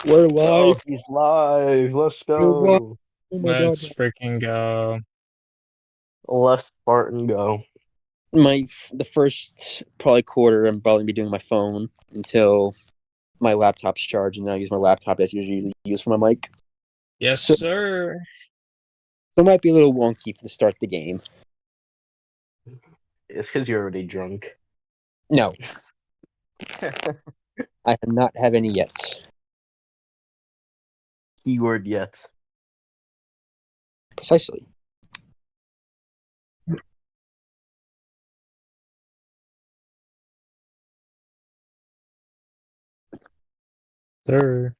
We're Oh, live. he's live. Let's We're live. go. Oh my god. Let's freaking go. Let's Spartan go. The first probably quarter, I'm probably be doing my phone until my laptop's charged, and then I use my laptop as usually use for my mic. Yes, So, sir. so it might be a little wonky for the start of the game. It's because you're already drunk. No, I have not have any yet. Keyword yet. Precisely. Sir.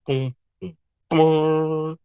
Come on.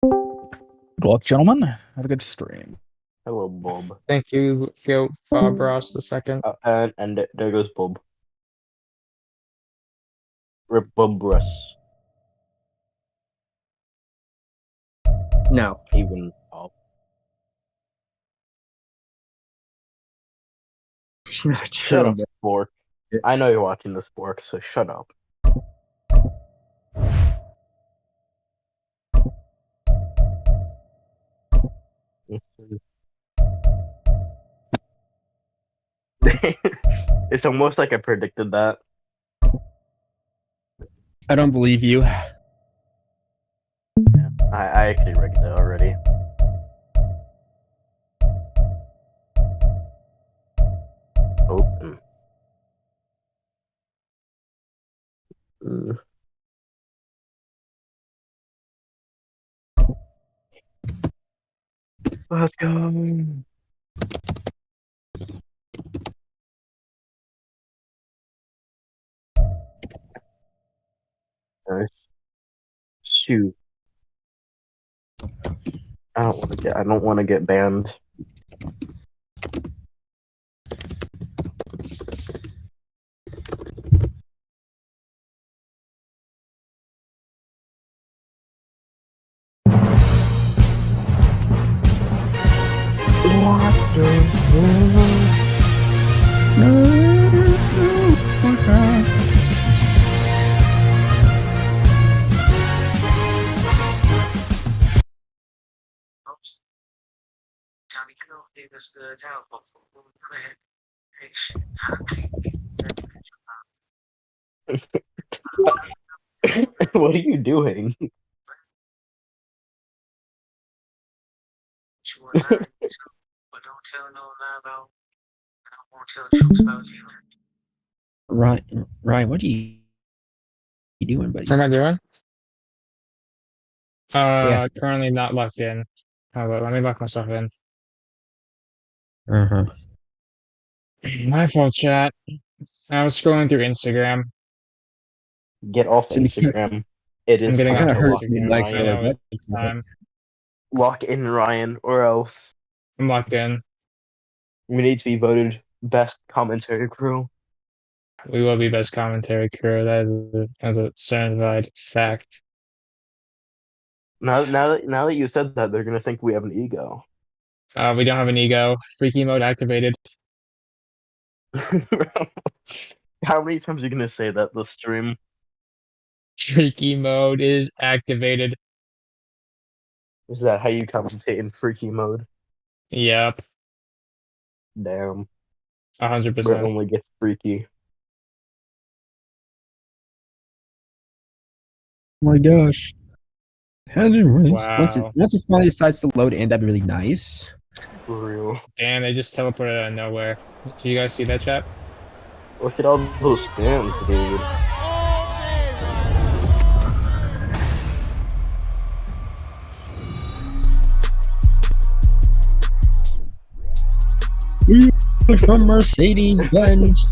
Good luck, gentlemen. Have a good stream. Hello, Bob. Thank you, Phil Fabros the second. And there goes Bob. Rip Bob Russ. No. Even Bob. Not Shut true. up, Spork. I know you're watching this, Spork, so shut up. It's almost like I predicted that. I don't believe you. I actually rigged it already. Open. Let's go. Nice. Shoot. I don't want to get banned. Johnny Hill gave us the talent before. Go ahead, take shit. What are you doing? You are lying too, but don't tell no lie about. I don't want to tell the truth about you. Ryan, what are you doing, buddy? What am I doing? Yeah. Currently not locked in. How about let me lock myself in. Uh-huh. My fault, chat. I was scrolling through Instagram. Get off Instagram. It I'm is getting time off to lock in Instagram. I Ryan. know it's time. Lock in Ryan, or else I'm locked in. we need to be voted best commentary crew. We will be best commentary crew. That is a certified fact. Now that you said that, they're gonna think we have an ego. We don't have an ego. Freaky mode activated. How many times are you gonna say that this stream? Freaky mode is activated. Is that how you commentate in freaky mode? Yep. Damn. It 100%. only gets freaky. Oh my gosh. Wow. Once it finally decides to load in, that'd be really nice. For real. Damn, they just teleported out of nowhere. Do you guys see that, chat? Look at all those scams, dude. From Mercedes-Benz.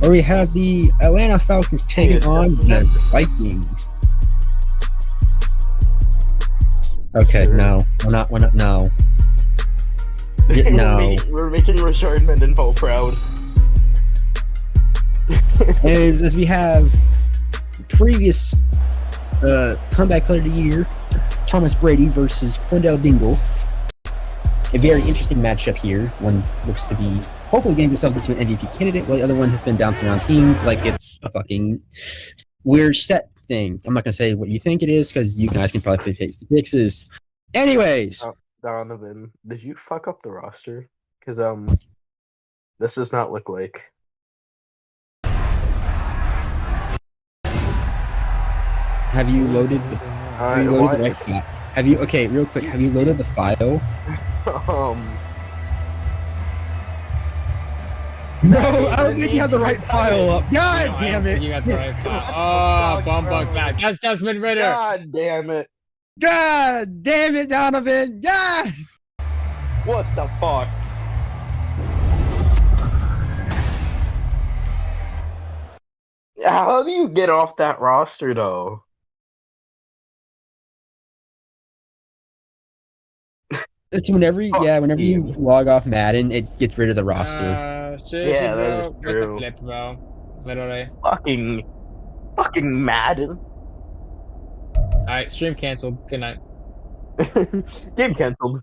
Or we have the Atlanta Falcons taking on the Vikings. Okay, Sure. no. We're not, no. No. We're making Richard Mendenhall proud. As we have previous comeback player of the year, Thomas Brady versus Quindell Dingle. A very interesting matchup here. One looks to be hopefully getting himself into an MVP candidate, while the other one has been bouncing around teams like it's a fucking weird set thing. I'm not going to say what you think it is, because you guys can probably face the fixes. Anyways. Donovan, did you fuck up the roster? Because, this does not look like... Have you loaded the right file? Okay, real quick, have you loaded the file? No, I don't think you have the right file up. God damn it! You got the right file. Oh, Bumbug back. That's Desmond Ritter. God damn it. God damn it, Donovan! God! What the fuck? How do you get off that roster, though? It's whenever you log off Madden, it gets rid of the roster. Yeah, that is What true. the flip, bro? Literally. Fucking Madden. Alright, stream canceled. Good night. Game canceled.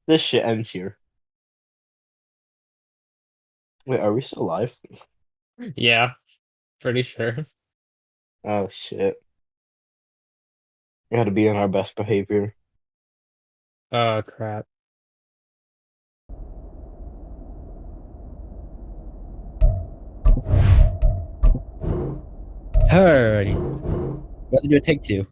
This shit ends here. Wait, are we still live? Yeah, pretty sure. Oh shit. We gotta be on our best behavior. Oh, crap. Alrighty. We have to do a take two.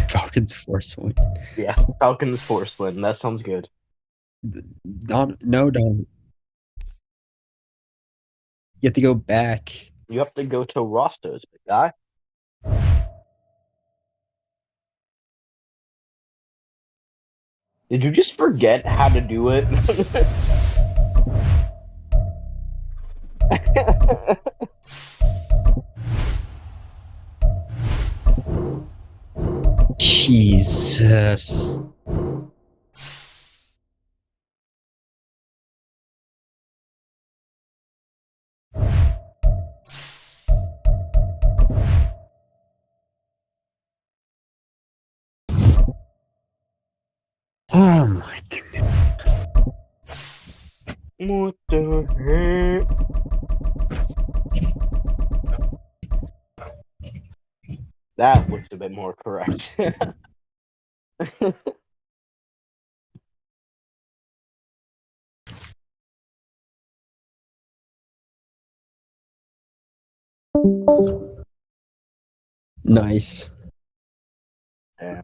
Falcons force win. Yeah, Falcons force win. That sounds good. Don. You have to go back. You have to go to rosters, big guy. Did you just forget how to do it? Jesus. Oh my goodness. What the heck? That looks a bit more correct. Nice. Yeah.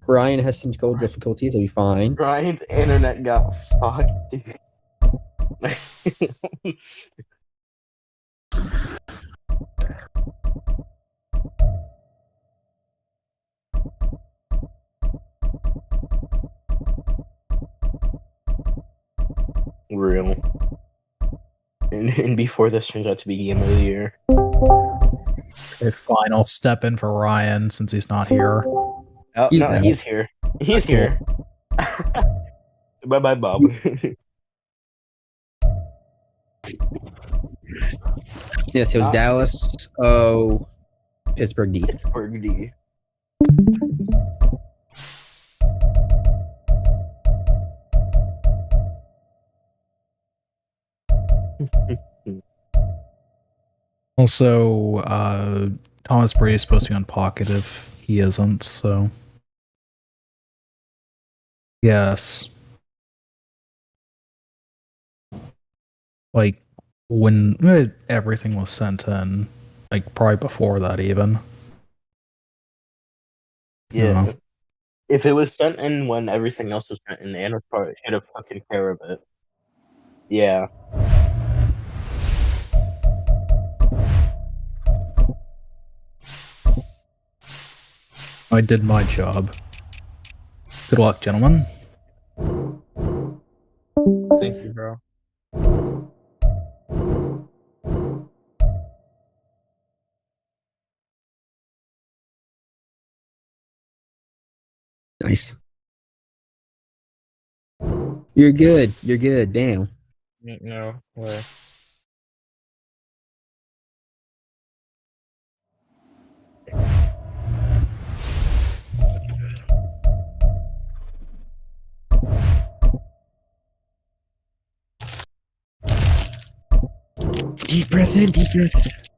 Ryan has some gold difficulties. He'll be fine. Ryan's internet got fucked, dude. Real. And before this turns out to be game of the year. A final step in for Ryan since he's not here. Oh, He's no, out. he's here. He's Cool. here. Bye-bye, Bob. Yes, it was Dallas. Oh, Pittsburgh D. Pittsburgh D. Also, Thomas Brady is supposed to be on pocket if he isn't, so. Yes. Like, when everything was sent in, like, probably before that, even. Yeah. Yeah. If it was sent in when everything else was sent in, Anna probably should have fucking care of it. Yeah. I did my job. Good luck, gentlemen. Thank you, bro. Nice. You're good. You're good. Damn. No way. Deep breath in, deep breath.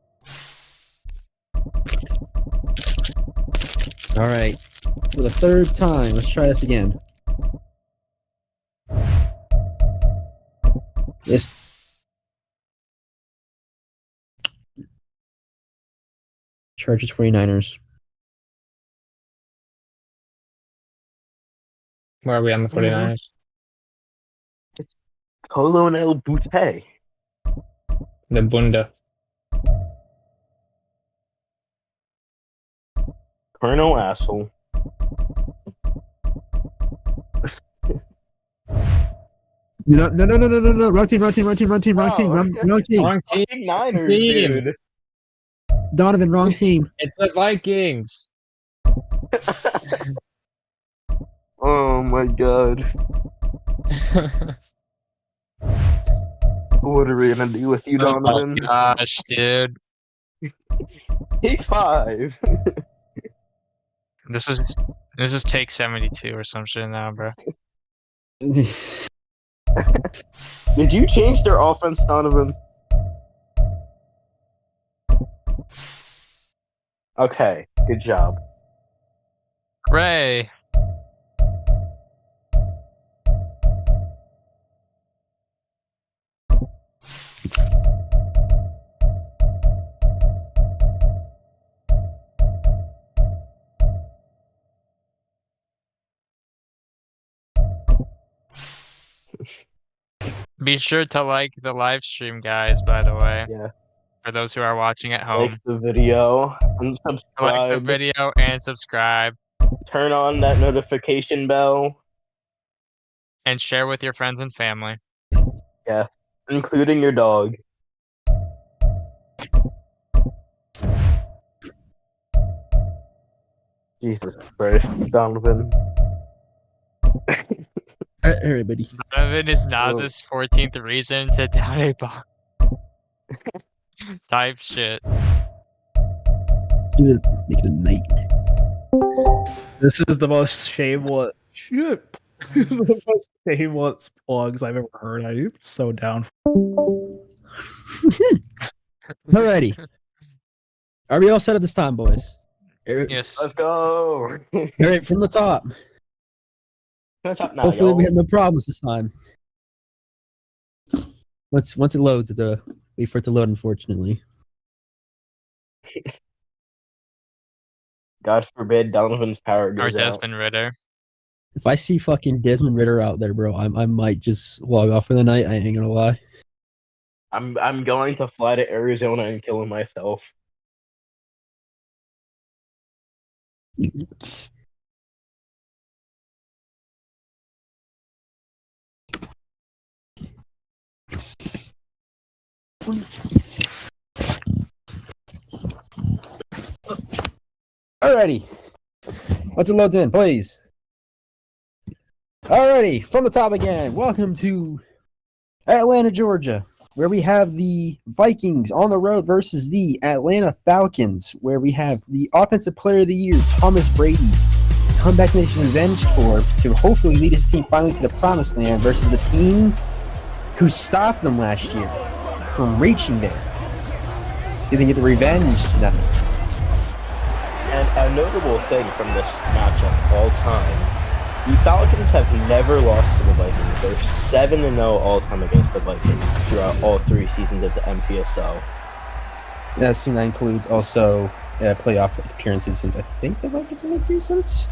All right. For the third time, let's try this again. Yes. Chargers 49ers. Where are we on the 49ers? Colonel Boutte. The Bunda. Colonel asshole. No. Wrong team. Oh, Wrong team. Wrong team. fucking Niners, Team. dude. Donovan, wrong team. It's the Vikings. Oh my god. What are we gonna do with you, Donovan? Oh gosh, dude. Take 5. This is take 72 or some shit now, bro. Did you change their offense, Donovan? Okay, good job. Ray. Be sure to like the live stream, guys, by the way. Yeah. For those who are watching at home. Like the video and Like the subscribe. video and subscribe. Turn on that notification bell. And share with your friends and family. Yes, including your dog. Jesus Christ, Donovan. Alright, buddy. Donovan is Naz's 14th reason to down a bomb. Type shit. Make it a night. This is the most shameless shit. The most shameless plugs I've ever heard. I'm so down. Alrighty. Are we all set at this time, boys? Yes. Let's go. Alright, from the top. What's up now, Hopefully we y'all? have no problems this time. Once it loads, wait for it to load, unfortunately. God forbid Donovan's power Or goes out. Desmond Ritter. If I see fucking Desmond Ritter out there, bro, I might just log off for the night. I ain't gonna lie. I'm going to fly to Arizona and kill him myself. Alrighty. Let's load in, please. Alrighty, from the top again. Welcome to Atlanta, Georgia, where we have the Vikings on the road versus the Atlanta Falcons, where we have the Offensive Player of the Year, Thomas Brady, comeback nation revenge tour to hopefully lead his team finally to the promised land versus the team who stopped them last year from reaching there. See if they get the revenge tonight. And a notable thing from this matchup all time, the Falcons have never lost to the Vikings. They're 7-0 all time against the Vikings throughout all 3 seasons of the MPSL. I assume that includes also playoff appearances since I think the Vikings have made 2 since.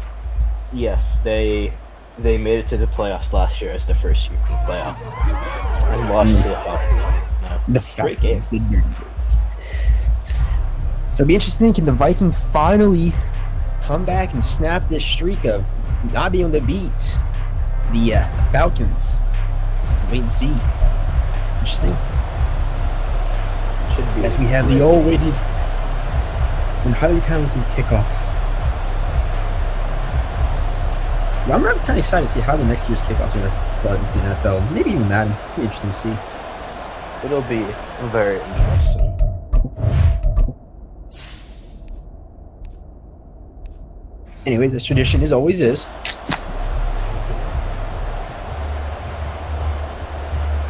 Yes, they they made it to the playoffs last year as the first year in the playoff and lost to the Falcons. The Great game. Falcons did very good. So it'll be interesting. Can the Vikings finally come back and snap this streak of not being able to beat the Falcons? Wait and see. Interesting. Should be As we have the all-awaited and highly talented kickoff. Yeah, I'm kind of excited to see how the next year's kickoffs are going to start into the NFL. Maybe even Madden. It'll be interesting to see. It'll be very interesting. Anyways, this tradition is always is.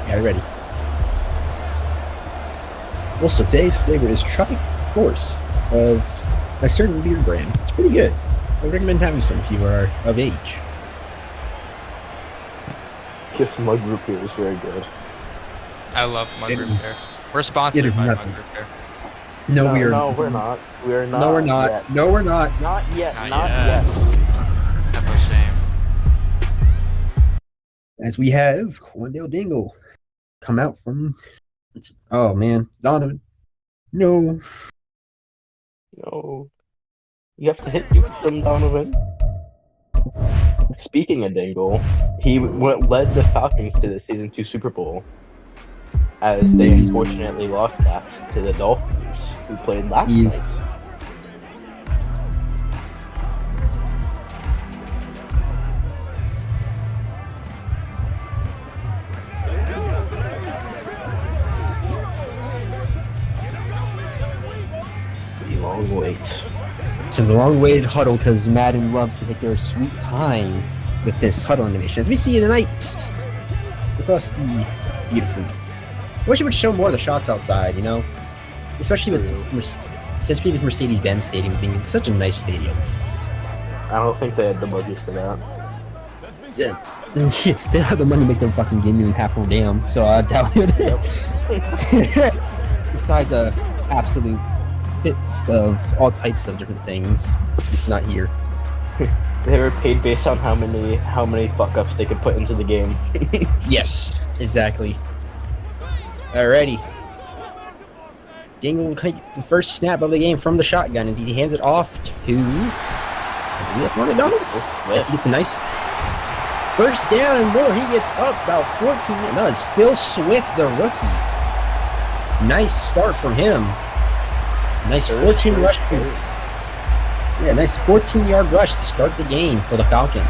Yeah, ready. Also, today's flavor is Tropic Force of a certain beer brand. It's pretty good. I would recommend having some if you are of age. Kiss Mug Root Beer is very good. I love Mug It Root is- Beer. We're sponsored it is by nothing. Mug Root Beer. No, we are. No, we're not. We are not. No, we're not. Yet. No, we're not. Not yet. Not Not yet. yet. That's a shame. As we have Quandale Dingle come out from. Oh man, Donovan. No. No. You have to hit them, Donovan. Speaking of Dingle, he led the Falcons to the Season 2 Super Bowl, as they unfortunately lost that to the Dolphins, who played last He's- night. The long wait. It's a long-awaited huddle because Madden loves to take their sweet time with this huddle animation. As we see tonight across the beautiful. I wish it would show more of the shots outside, you know? Especially with Mercedes-Benz Stadium being such a nice stadium. I don't think they had the budget for that. Yeah. They don't have the money to make their fucking game even half a damn, so I doubt it. Besides absolute hits of all types of different things, it's not here. They were paid based on how many fuck ups they could put into the game. Yes, exactly. Alrighty. Dingle the first snap of the game from the shotgun, and he hands it off to. I believe that's Ronald Donald. Yes, he gets a nice first down and more. He gets up about 14. No, it's Phil Swift, the rookie. Nice start from him. Nice 14 rush. Yeah, nice 14-yard rush to start the game for the Falcons.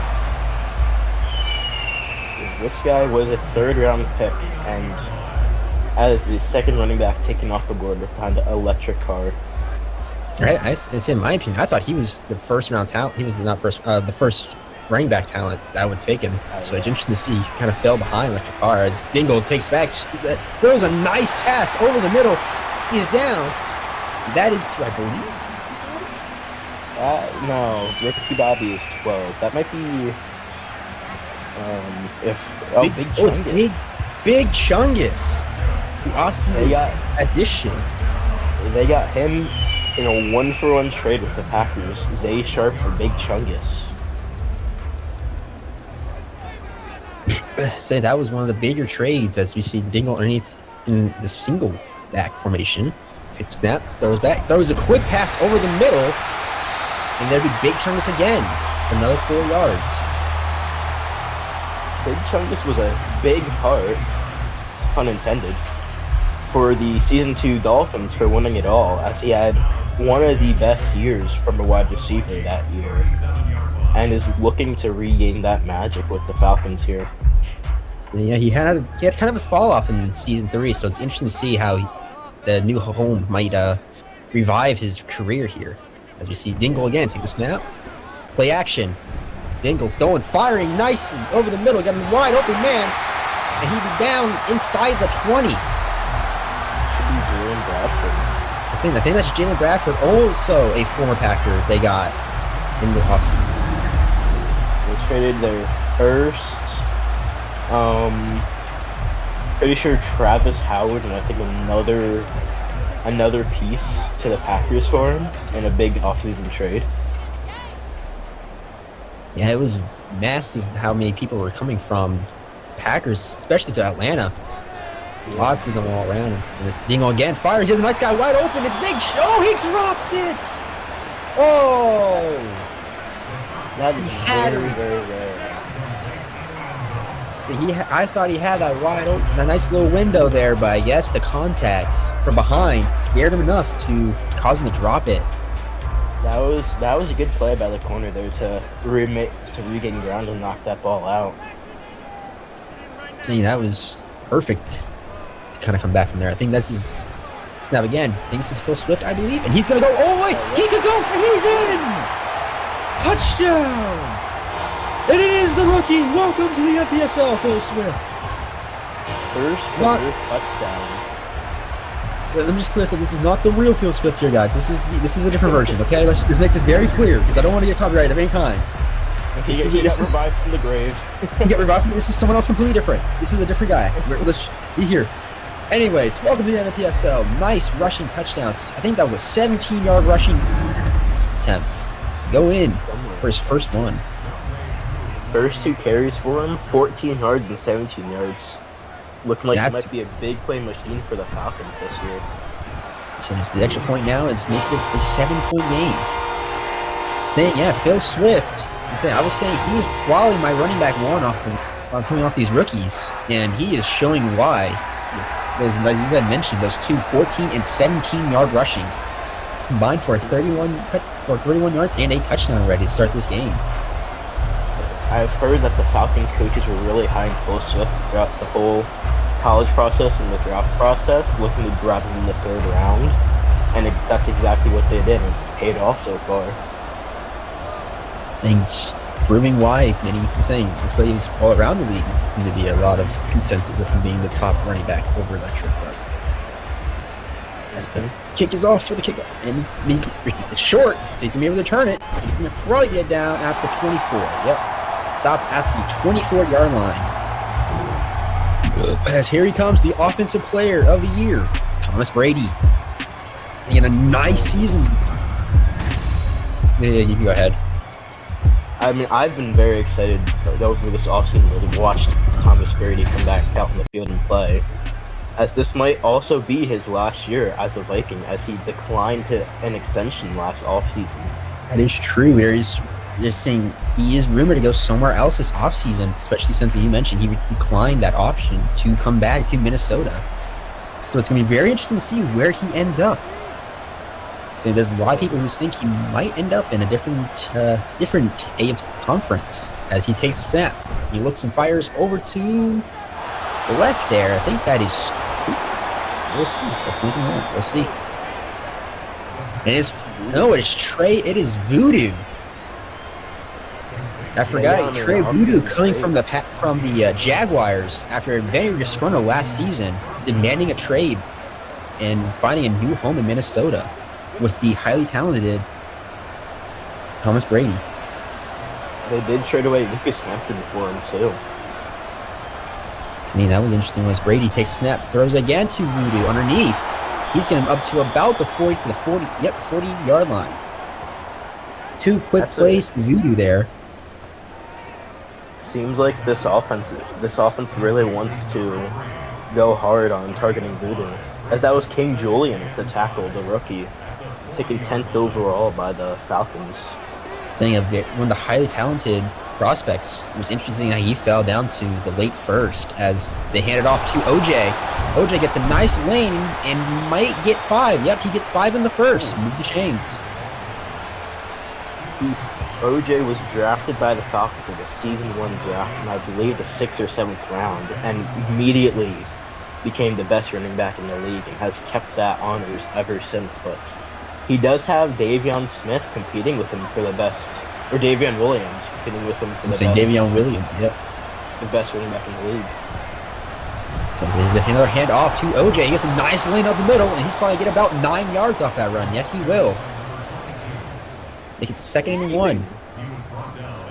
This guy was a third-round pick, and as the second running back taken off the board behind the electric car. Right, it's in my opinion. I thought he was the first round talent. He was the first running back talent that I would take him. So it's interesting to see he kind of fell behind like the car as Dingle takes back. Throws a nice pass over the middle. He is down. That is, I believe. No, Ricky Bobby is 12. That might be. Big Chungus. Big Chungus. The offseason addition. They got him in a 1-for-1 trade with the Packers. Zay Sharp for Big Chungus. Say that was one of the bigger trades as we see Dingle underneath in the single back formation. Takes a snap, throws back, throws a quick pass over the middle, and there'd be Big Chungus again for another 4 yards. Big Chungus was a big part, pun intended, for the Season 2 Dolphins for winning it all, as he had one of the best years from a wide receiver that year, and is looking to regain that magic with the Falcons here. Yeah, he had kind of a fall off in Season 3, so it's interesting to see how the new home might revive his career here. As we see Dingle again take the snap, play action. Dingle going, firing nicely over the middle, got a wide open man, and he'd be down inside the 20. Should be Jalen Bradford. I think that's Jalen Bradford, also a former Packer they got in the offseason. They traded their first, pretty sure Travis Howard and I think another piece to the Packers for him in a big offseason trade. Yeah, it was massive how many people were coming from Packers, especially to Atlanta. Lots of them all around. And this Dingle again fires. He has a nice guy wide open. It's big. Oh, he drops it. Oh. That is had very, him. very rare. I thought he had that wide open, a nice little window there, but I guess the contact from behind scared him enough to cause him to drop it. That was a good play by the corner there to regain ground and knock that ball out. See, that was perfect to kind of come back from there. I think this is now again. I think this is Phil Swift, I believe, and he's gonna go. Oh wait, he could go, and he's in. Touchdown! And it is the rookie. Welcome to the MPSL, Phil Swift. First Not- career touchdown. Let me just clear this. This is not the real Phil Swift here, guys. This is a different version. Okay, let's make this very clear because I don't want to get copyrighted of any kind. He This got is- revived from the grave. You get revived from this is someone else completely different. This is a different guy. Let's be here. Anyways, welcome to the MPSL. Nice rushing touchdowns. I think that was a 17-yard rushing attempt. Go in for his first one. First 2 carries for him, 14 yards and 17 yards. Looking like he That's- might be a big play machine for the Falcons this year. So it's the extra point now. It makes it a 7-point game. Phil Swift. I was saying he is probably my running back one coming off these rookies, and he is showing why. Those, as you had mentioned, those 14 and 17-yard rushing combined for 31 yards and a touchdown already to start this game. I've heard that the Falcons coaches were really high on Phil Swift throughout the whole college process and the draft process, looking to grab him in the 3rd round, and that's exactly what they did. It's paid off so far. Things proving why many saying looks like he's all around the league seems to be a lot of consensus of him being the top running back over Electric. But as the kick is off for the kickoff, and it's short, so he's gonna be able to turn it. He's gonna probably get down at the 24. Yep, stop at the 24-yard line. As here he comes, the offensive player of the year, Thomas Brady, in a nice season. Yeah, you can go ahead. I mean, I've been very excited over this offseason to watch Thomas Brady come back out in the field and play, as this might also be his last year as a Viking, as he declined to an extension last offseason. That is true. They're saying he is rumored to go somewhere else this offseason, especially since you mentioned he declined that option to come back to Minnesota. So it's going to be very interesting to see where he ends up. So there's a lot of people who think he might end up in a different AFC conference as he takes a snap. He looks and fires over to the left there. I think that is... We'll see. We'll see. It is Voodoo. I forgot Trey Voodoo coming from the Jaguars after a very disgruntled last season, demanding a trade and finding a new home in Minnesota with the highly talented Thomas Brady. They did trade away Lucas Hampton for him too. To me, that was interesting. Was Brady takes a snap, throws again to Voodoo underneath. He's getting up to about the 40-yard line. 2 quick plays to Voodoo there. Seems like this offense really wants to go hard on targeting Voodoo, as that was King Julian, the tackle, the rookie, taken 10th overall by the Falcons. Saying one of the highly talented prospects. It was interesting how he fell down to the late first as they handed off to OJ. OJ gets a nice lane and might get 5. Yep, he gets 5 in the first. Move the chains. OJ was drafted by the Falcons in the season 1 draft, and I believe the 6th or 7th round, and immediately became the best running back in the league and has kept that honors ever since. But he does have Davion Smith competing with him for the best, or Davion Williams competing with him for the best. Davion Williams, yep. The best running back in the league. So there's another hand off to OJ. He gets a nice lane up the middle, and he's probably get about 9 yards off that run. Yes, he will. Make it 2nd and 1.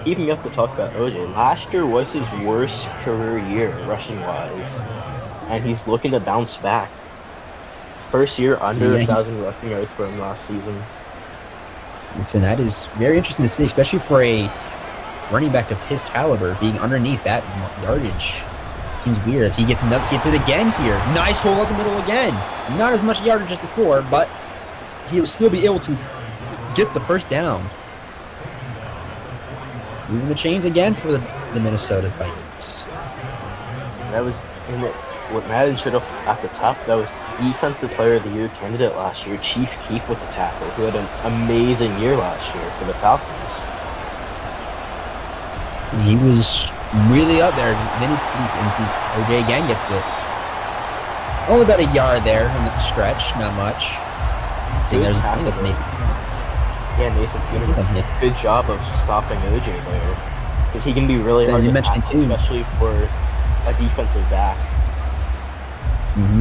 Even you have to talk about OJ. Last year was his worst career year rushing-wise, and he's looking to bounce back. First year under 1,000 rushing yards for him last season. And that is very interesting to see, especially for a running back of his caliber being underneath that yardage seems weird as he gets it again here. Nice hole up the middle again. Not as much yardage as before, but he'll still be able to get the first down. Moving the chains again for the Minnesota Vikings. That was in it. What Madden should have at the top, that was Defensive Player of the Year candidate last year, Chief Keef with the tackle, who had an amazing year last year for the Falcons. And he was really up there. Then OJ again gets it. Only about a yard there in the stretch, not much. See, there's that's Nathan. Yeah, Nathan Peterman. Good job of stopping OJ there. Because he can be really hard to tackle, especially for a defensive back.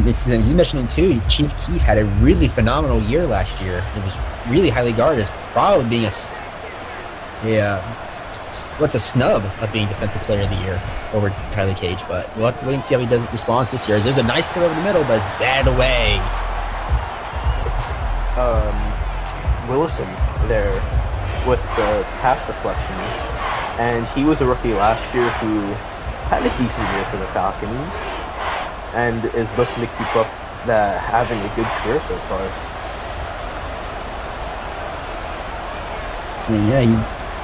It's you mentioned it too. Chief Keef had a really phenomenal year last year. It was really highly guarded, as probably being a snub of being Defensive Player of the Year over Tyler Cage. But we'll have to wait and see how he does response this year. There's a nice throw over the middle, but it's batted away. Willison there with the pass deflection, and he was a rookie last year who had a decent year for the Falcons and is looking to keep up having a good career so far. Yeah, he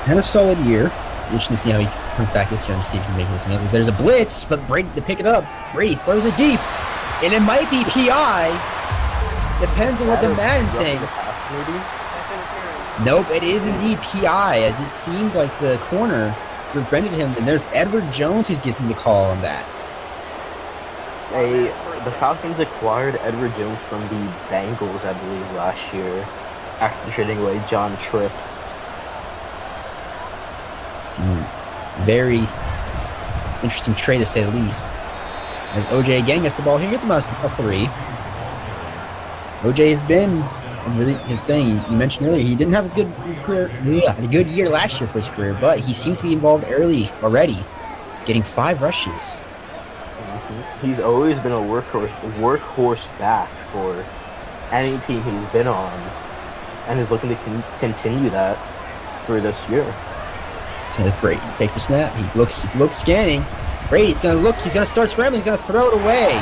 had a solid year. Interesting to see how he comes back this year and see if he can make anything else. There's a blitz, but Brady to pick it up. Brady throws it deep, and it might be PI. Depends on what the Madden thinks. Nope, it is indeed PI, as it seemed like the corner prevented him, and there's Edward Jones who's getting the call on that. The Falcons acquired Edward Jones from the Bengals, I believe, last year, after trading away John Tripp. Very interesting trade, to say the least. As OJ again gets the ball here, gets about a 3. OJ has been really his thing. You mentioned earlier he didn't have as good a good year last year for his career, but he seems to be involved early already, getting 5 rushes. He's always been a workhorse back for any team he's been on, and is looking to continue that for this year. So Brady takes the snap. He looks scanning. Brady's gonna look. He's gonna start scrambling. He's gonna throw it away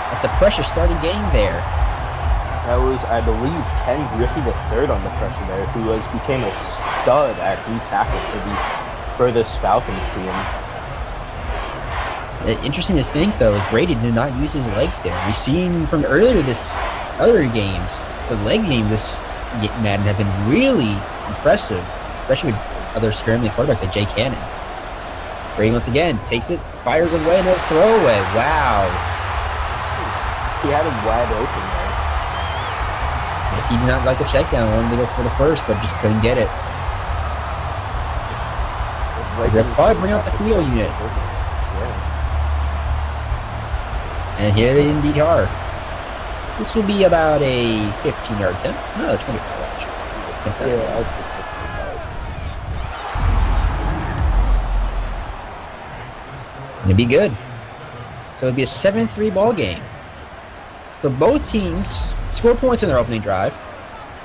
as the pressure started getting there. That was, I believe, Ken Griffey III on the pressure there, who became a stud at D-tackle for this Falcons team. Interesting to think, though, Brady did not use his legs there. We've seen from other games, the leg game this Madden have been really impressive, especially with other scrambling quarterbacks like Jay Cannon. Brady once again takes it, fires away, no throwaway. Wow. He had him wide open there. Yes, he did not like the check down. Wanted to go for the first, but just couldn't get it. They'll probably bring out the field unit. And here they indeed are. This will be about a 15-yard attempt. No, 25 actually. Yeah, I was It'd be good. So it'd be a 7-3 ball game. So both teams score points in their opening drive,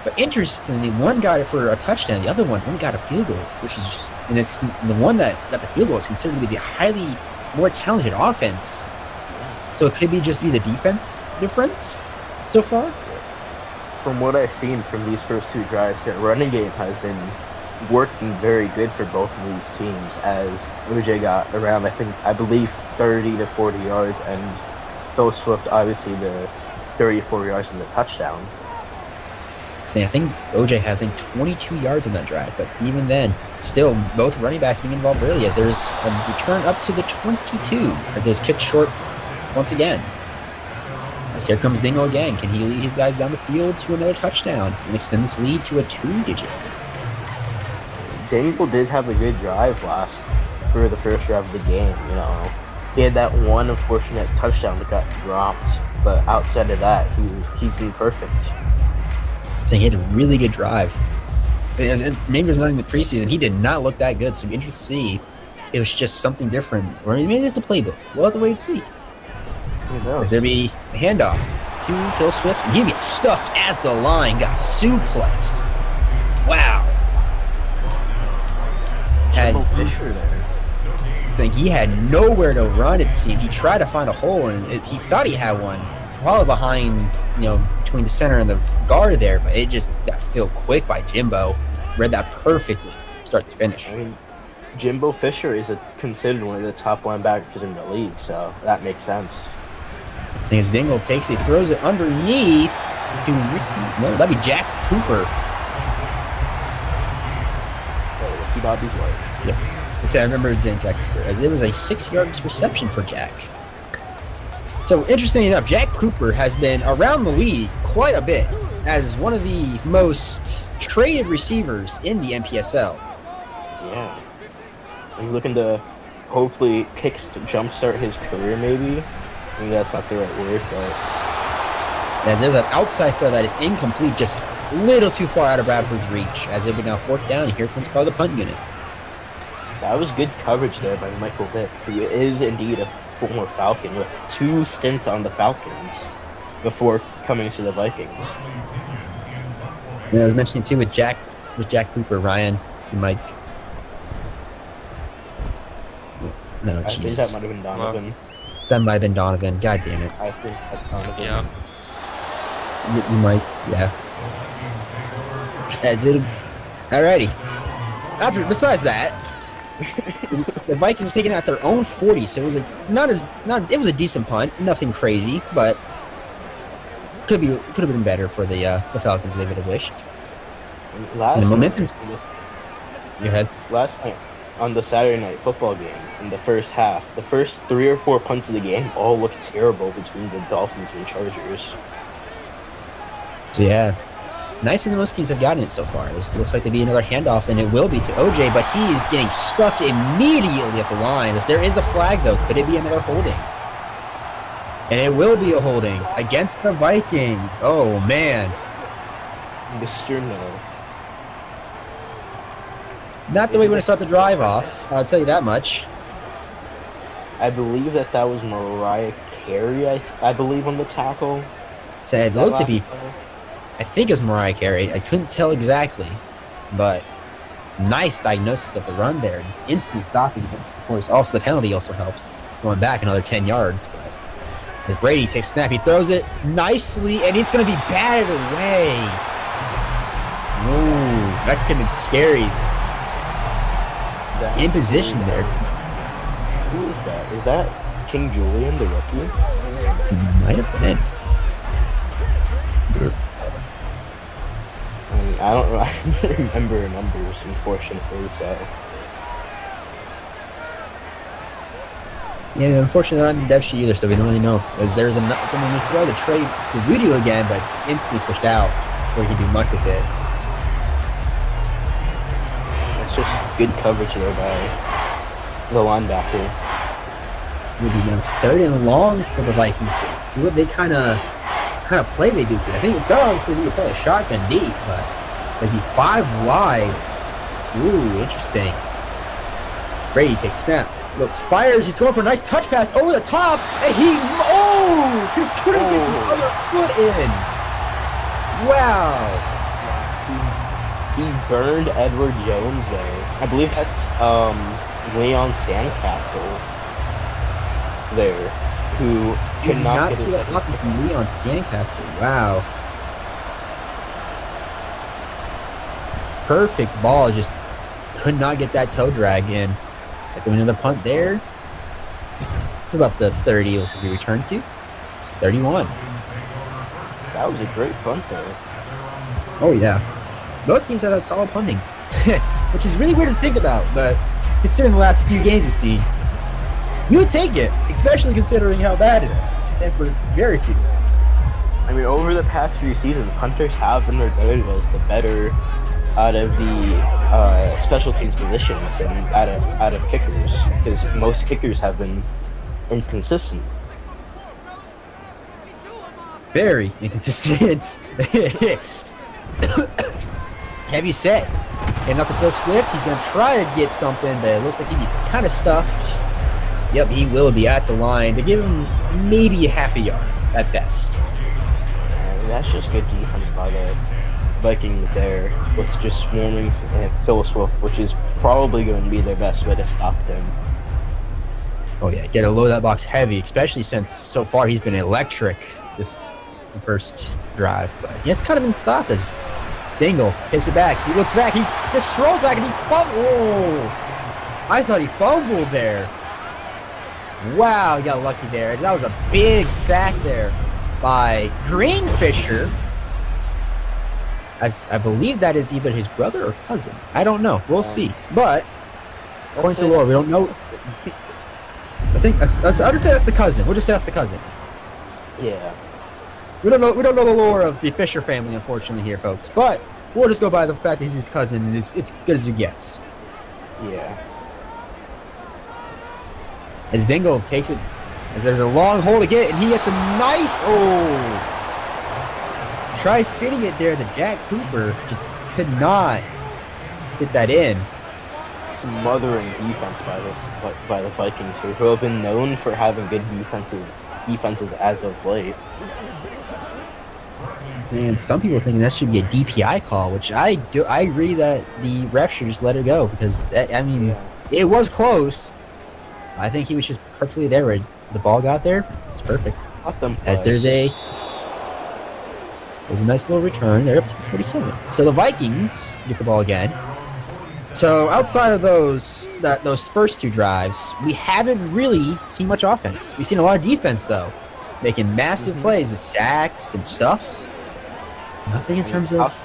but interestingly, one got it for a touchdown, the other one only got a field goal, and it's the one that got the field goal is considered to be a highly more talented offense. So it could be just the defense difference so far. From what I've seen from these first 2 drives, their running game has been working very good for both of these teams, as OJ got around, I believe 30 to 40 yards, and Phil Swift obviously the 34 yards in the touchdown. So I think OJ had 22 yards in that drive, but even then, still both running backs being involved early, as there's a return up to the 22 that is kicked short once again. As here comes Dingle again. Can he lead his guys down the field to another touchdown and extend this lead to a 2-digit? Dingle did have a good drive for the first drive of the game. He had that one unfortunate touchdown that got dropped, but outside of that, he's been perfect. He had a really good drive. Maybe was running the preseason. He did not look that good, so it'd be interesting to see. It was just something different, or maybe it's the playbook. We'll have to wait and see. As there be a handoff to Phil Swift, and he gets stuffed at the line, got suplexed. Wow. had Jimbo Fisher there. it's like he had nowhere to run. It seemed he tried to find a hole, and he thought he had one, probably behind, between the center and the guard there, but it just got filled quick by Jimbo. Read that perfectly, start to finish. I mean, Jimbo Fisher is considered one of the top linebackers in the league, so that makes sense. As Dingle takes it, throws it underneath. No, that'd be Jack Cooper. Oh, Ricky Bobby's wife. Yep. I remember Jack Cooper, as it was a 6-yard reception for Jack. So, interestingly enough, Jack Cooper has been around the league quite a bit as one of the most traded receivers in the MPSL. Yeah. He's looking to hopefully jumpstart his career, maybe. I mean, that's not the right word, but... As there's an outside throw that is incomplete, just a little too far out of Bradford's reach, as it would now 4th down, and here comes part of the punt unit. That was good coverage there by Michael Vick, who is indeed a former Falcon with 2 stints on the Falcons before coming to the Vikings. And I was mentioning too with Jack Cooper, Ryan, and Mike. No, I think Jesus. that might have been Donovan. That might have been Donovan. God damn it. I think that's Donovan. Yeah. You might, yeah. As it, alrighty. Besides that, the Vikings were taking out their own 40, so it was it was a decent punt, nothing crazy, but could have been better for the Falcons. They would have wished. Last the momentum. night- Go ahead. Last night on the Saturday night football game, in the first half, the first 3 or 4 punts of the game all looked terrible between the Dolphins and Chargers. So yeah, it's nicer than most teams have gotten it so far. This looks like to be another handoff, and it will be to OJ, but he is getting stuffed immediately at the line. As there is a flag, though. Could it be another holding? And it will be a holding against the Vikings. Oh, man. Mr. No. Not the way we're going to start the drive off. I'll tell you that much. I believe that was Mariah Carey, I believe, on the tackle. So it That looked to be, last time. I think it was Mariah Carey. I couldn't tell exactly, but nice diagnosis of the run there. Instantly stopping. Of course, also the penalty also helps. Going back another 10 yards. But as Brady takes a snap, he throws it nicely, and it's going to be batted away. Ooh, that could have been scary. In position there. Who is that? Is that King Julian, the rookie? Might have been. I don't remember numbers, unfortunately, so... Yeah, unfortunately, they're not in the dev sheet either, so we don't really know. As there's someone who throw the trade to Voodoo again, but instantly pushed out before he could do much with it. That's just good coverage there by the linebacker. Would be now 3rd and long for the Vikings. See what they kind of play they do here. I think it's not obviously you play a shotgun deep, but maybe 5 wide. Ooh, interesting. Brady takes snap. Looks, fires, he's going for a nice touch pass over the top, and just couldn't get the other foot in. Wow. He burned Edward Jones there. I believe that's Leon Sandcastle there, who could Did not not get see his that happen from Leon Sandcastle. Wow. Perfect ball, just could not get that toe drag in. If there was another punt there, about the 30 will be returned to 31. That was a great punt there. Oh yeah, both teams have had solid punting, which is really weird to think about. But considering the last few games we've seen, you would take it, especially considering how bad it's been for very few. I mean, over the past few seasons, punters have been regarded as the better out of the special teams positions than out of kickers, because most kickers have been inconsistent. Very inconsistent. Heavy set. And not to Phil Swift, he's going to try to get something, but it looks like he's kind of stuffed. Yep, he will be at the line to give him maybe a half a yard at best. And that's just good defense by the Vikings there with just swarming Phil Swift, which is probably going to be their best way to stop him. Oh yeah, get to load that box heavy, especially since so far he's been electric this first drive. But he has kind of been stopped as Dingle takes it back. He looks back. He just strolls back and he fumbles. I thought he fumbled there. Wow, he got lucky there. That was a big sack there by Greenfisher. I believe that is either his brother or cousin. I don't know. We'll see. But according to lore, we don't know. I think I'll just say that's the cousin. We'll just say that's the cousin. Yeah. We don't know the lore of the Fisher family, unfortunately, here, folks. But we'll just go by the fact that he's his cousin, and it's good as it gets. Yeah. As Dingle takes it, as there's a long hole to get, and he gets a nice tries fitting it there. The Jack Cooper just could not get that in. Smothering defense by the Vikings here, who have been known for having good defenses as of late. And some people thinking that should be a DPI call, which I agree that the ref should just let it go because it was close. I think he was just perfectly there where the ball got there. It's perfect. As there's a nice little return. They're up to the 47. So the Vikings get the ball again. So outside of those first two drives, we haven't really seen much offense. We've seen a lot of defense though, making massive plays with sacks and stuffs. Nothing in terms of.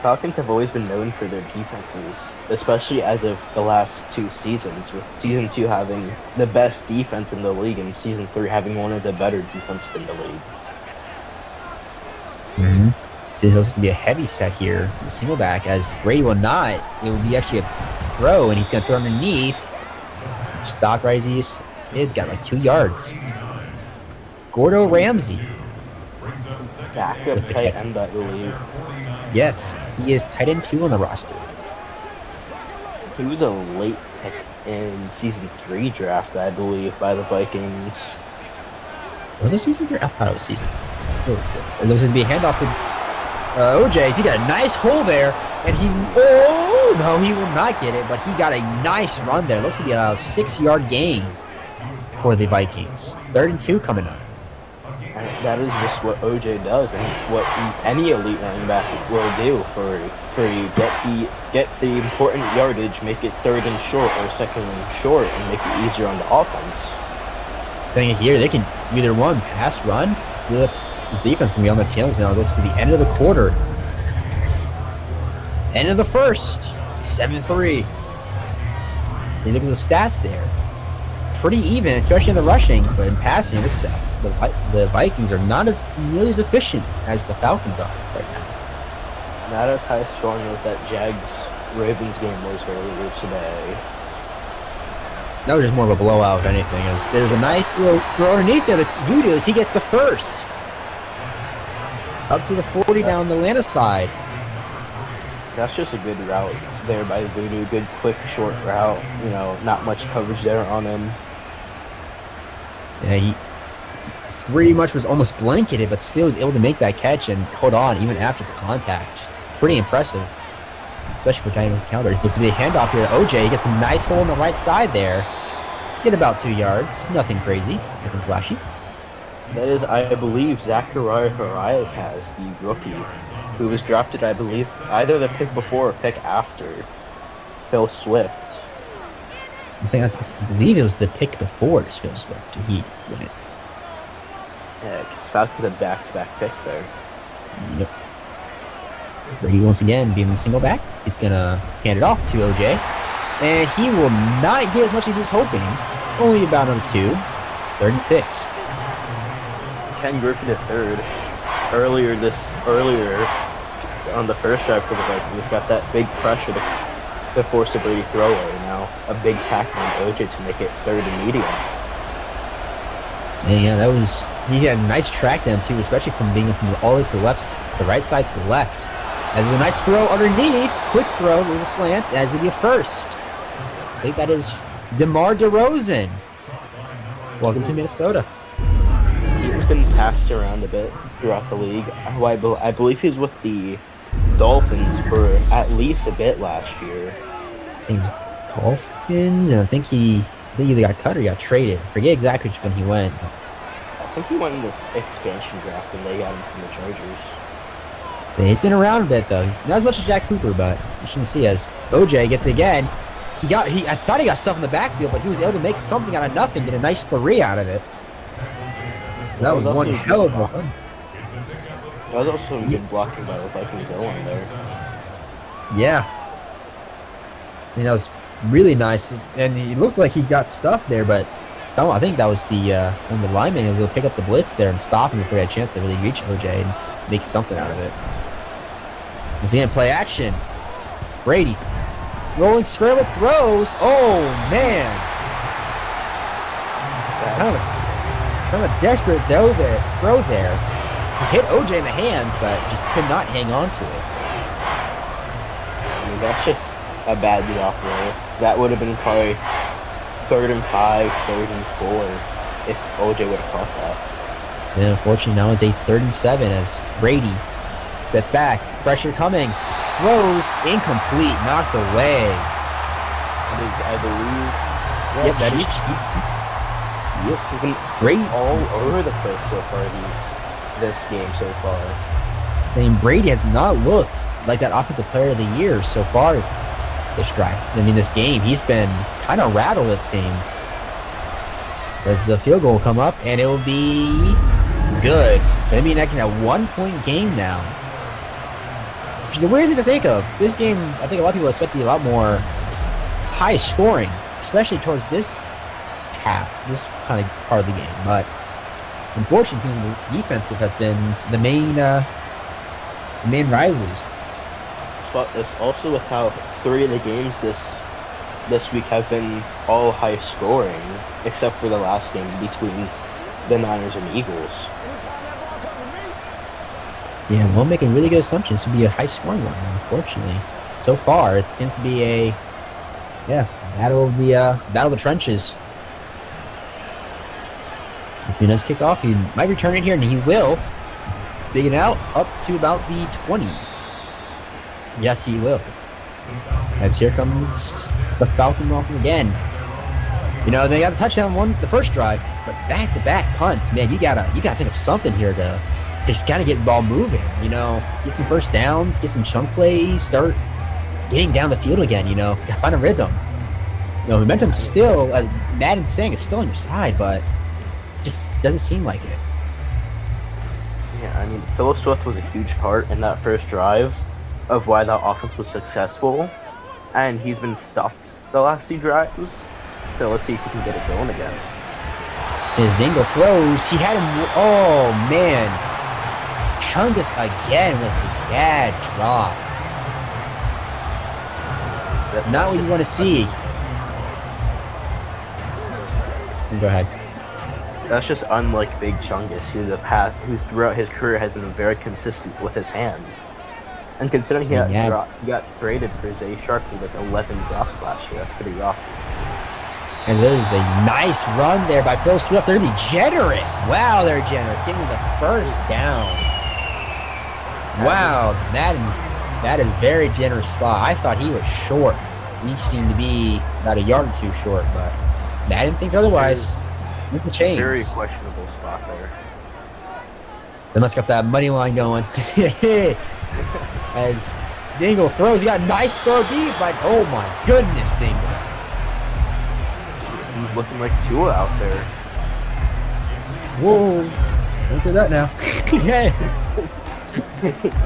Falcons have always been known for their defenses, especially as of the last two seasons, with Season 2 having the best defense in the league and Season 3 having one of the better defenses in the league. Mm-hmm. So this looks to be a heavy set here, the single back, as Brady will not. It will be actually a throw, and he's going to throw underneath. Stopped right as he is, got like 2 yards. Gordo Ramsey. Backup tight end, I believe. Yes, he is tight end 2 on the roster. He was a late pick in Season 3 draft, I believe, by the Vikings. Was it Season 3? I thought it was Season 3. It looks to be a handoff to OJ. He got a nice hole there, and he will not get it, but he got a nice run there. Looks to be a 6-yard gain for the Vikings. 3rd and 2 coming up. And that is just what OJ does, and what any elite running back will do for you. Get the important yardage, make it 3rd and short or 2nd and short, and make it easier on the offense. Saying here, they can either one pass, run. The defense can be on their tails now. It looks to be the end of the quarter. End of the first. 7-3. You look at the stats there. Pretty even, especially in the rushing, but in passing, the Vikings are not nearly as efficient as the Falcons are right now. Not as high strong as that Jags-Ravens game was earlier today. That was just more of a blowout if anything. There's a nice little throw underneath there. The Voodoo's, he gets the first. Up to the 40 down the Atlanta side. That's just a good route there by Voodoo. Good, quick, short route. Not much coverage there on him. Yeah, he pretty much was almost blanketed, but still was able to make that catch and hold on even after the contact. Pretty impressive, especially for Dynamite's counter. It's supposed to be a handoff here to OJ. He gets a nice hole on the right side there. Get about 2 yards. Nothing crazy. Nothing flashy. That is, I believe, Zachariah Harayakaz, the rookie, who was drafted, I believe, either the pick before or pick after Phil Swift. I believe it was the pick before Phil Swift. He went. Yeah, because Falcons had back-to-back picks there. Yep. Brady once again being the single back. He's going to hand it off to OJ. And he will not get as much as he was hoping. Only about another 2. 3rd and 6. Ken Griffin III, earlier on the first drive for the Vikings, got that big pressure to force a Brady throwaway. Now a big tackle on OJ to make it 3rd and medium. Yeah, he had a nice track down too, especially from being from all the way to the right side to the left. As a nice throw underneath, quick throw with a slant, as it'd be a first. I think that is DeMar DeRozan. Welcome to Minnesota. He's been passed around a bit throughout the league. I believe he's with the Dolphins for at least a bit last year. Team's Dolphins, and I think he either got cut or he got traded. I forget exactly which one he went. I think he won this expansion draft and they got him from the Chargers. So he's been around a bit though. Not as much as Jack Cooper, but you shouldn't see as OJ gets it again. I thought he got stuff in the backfield, but he was able to make something out of nothing, get a nice 3 out of it. That was one hell of a one. That was also some good blocking by the Vikings O-line there. Yeah. I mean, that was really nice, and he looked like he got stuff there, but I think that was one of the linemen was able to pick up the blitz there and stop him before he had a chance to really reach OJ and make something out of it. Once again, play action. Brady. Rolling scramble throws. Oh, man. Kind of a desperate throw there. He hit OJ in the hands, but just could not hang on to it. I mean, that's just a bad drop there. That would have been probably 3rd and 5, 3rd and 4 if OJ would have caught that. So unfortunately, now it's a 3rd and 7 as Brady gets back. Pressure coming. Throws incomplete, knocked away. That is, I believe. Yep, that is cheats. Yep, He's been great. all over the place so far this game so far. Saying Brady has not looked like that offensive player of the year so far this drive. I mean, this game, he's been kind of rattled, it seems. As the field goal will come up, and it will be good. So maybe next a 1-point game now. Which is a weird thing to think of. This game, I think a lot of people expect to be a lot more high scoring, especially towards this half, this kind of part of the game. But unfortunately, the defensive has been the main risers. But it's also with how 3 of the games this week have been all high scoring, except for the last game between the Niners and Eagles. Yeah, we'll make a really good assumption. This would be a high scoring one, unfortunately. So far, it seems to be a battle of the trenches. It's been a nice kickoff. He might return it here, and he will. Dig it out up to about the 20. Yes, he will. As here comes the Falcons offense again. You know, they got a touchdown the first drive, but back-to-back punts, man, you gotta think of something here to just gotta get the ball moving. You know, get some first downs, get some chunk plays, start getting down the field again. You know, gotta find a rhythm. You know, momentum still, as Madden's saying, is still on your side, but just doesn't seem like it. Yeah, I mean, Phillip Swift was a huge part in that first drive of why that offense was successful, and he's been stuffed the last 2 drives. So let's see if he can get it going again. Since Dingle throws, he had him. Oh man, Chungus again with a bad drop. Not what you want to see. Go ahead. That's just unlike Big Chungus, who throughout his career has been very consistent with his hands. And considering he got traded for Zay Sharp with like 11 drops last year, that's pretty rough. And there's a nice run there by Phil Swift. They're going to be generous. Wow, they're generous. Give me the first down. Wow, that is very generous spot. I thought he was short. He seemed to be about a yard or 2 short, but Madden thinks otherwise. With the chains. Very questionable spot there. They must got that money line going. As Dingle throws, he got a nice throw deep, but oh my goodness, Dingle. He's looking like Tua out there. Whoa. Don't say that now.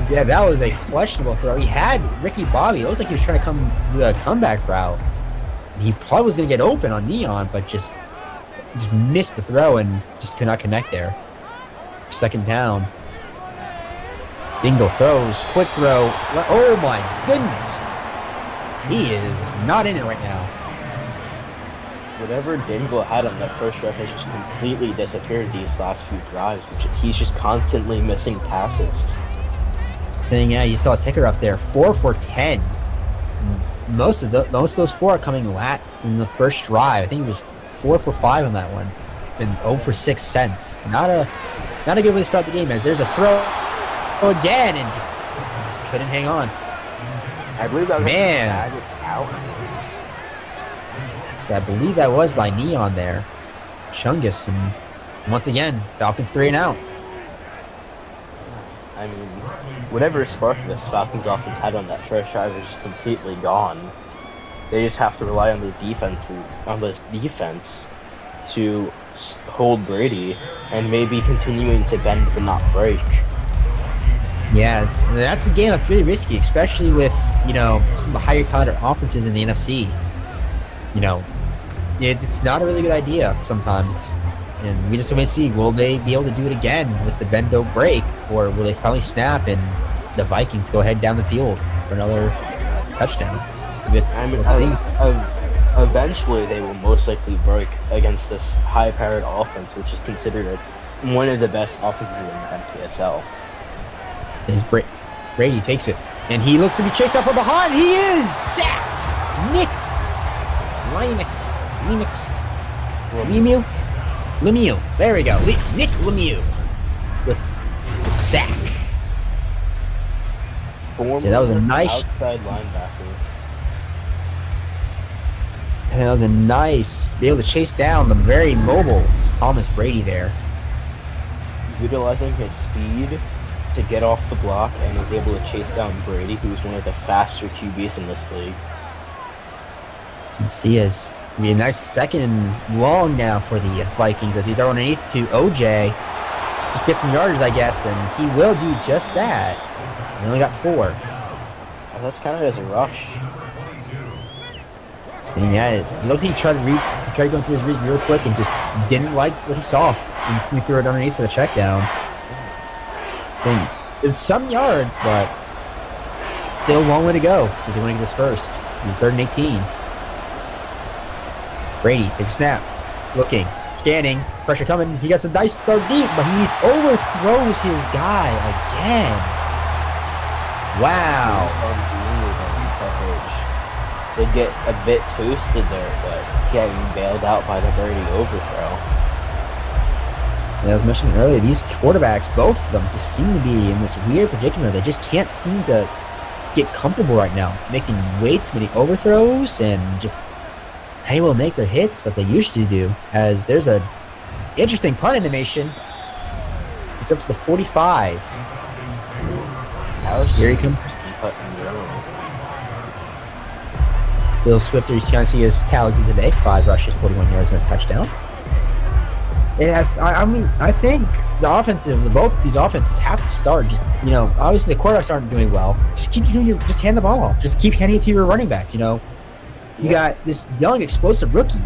Yeah, that was a questionable throw. He had Ricky Bobby. It looks like he was trying to come do a comeback route. He probably was going to get open on Neon, but just missed the throw and just could not connect there. 2nd down. Dingle throws. Quick throw. Oh my goodness. He is not in it right now. Whatever Dingle had on that first drive has just completely disappeared these last few drives. He's just constantly missing passes. Saying, yeah, you saw a ticker up there. 4 for 10. Most of those 4 are coming in the first drive. I think it was 4 for 5 on that one. And 0 for 6 cents. Not a good way to start the game, as there's a throw again, and just Just couldn't hang on. I believe that was Man. out. I believe that was by Neon there. Chungus, and once again, Falcons 3 and out. I mean, whatever spark this Falcons offense had on that first drive is just completely gone. They just have to rely on the defense to hold Brady and maybe continuing to bend but not break. Yeah, that's a game that's really risky, especially with, some of the higher caliber offenses in the NFC. It's not a really good idea sometimes. And we just want to see, will they be able to do it again with the bend don't break, or will they finally snap and the Vikings go ahead down the field for another touchdown? Let's see. Eventually they will most likely break against this high-powered offense, which is considered one of the best offenses in the MPSL. Brady takes it, and he looks to be chased out from behind. He is sacked. Nick Lemieux. There we go. Nick Lemieux with the sack. So that was a nice outside linebacker. And that was a nice be able to chase down the very mobile Thomas Brady there. Utilizing his speed to get off the block and is able to chase down Brady, who's one of the faster QBs in this league. You can see as be a nice second and long now for the Vikings as he throw underneath to OJ. Just get some yardage, I guess, and he will do just that. He only got 4. Oh, that's kind of as a rush. And yeah, it looks like he tried going through his read real quick and just didn't like what he saw. And just threw it underneath for the check down. So it's some yards, but still a long way to go if they want to get this first. He's 3rd and 18. Brady, big snap, looking, scanning, pressure coming. He gets a nice throw deep, but he overthrows his guy again. Wow. They get a bit toasted there, but getting bailed out by the Brady overthrow. And as I mentioned earlier, these quarterbacks, both of them, just seem to be in this weird predicament. They just can't seem to get comfortable right now, making way too many overthrows and just able to make their hits that they used to do. As there's a interesting punt animation. He's up to the 45. Here he comes. Bill Swifter, you can see his talents today. 5 rushes, 41 yards, and a touchdown. It has. I think the offensive, both of these offenses have to start. Just obviously the quarterbacks aren't doing well. Just keep doing just hand the ball off. Just keep handing it to your running backs. You got this young, explosive rookie,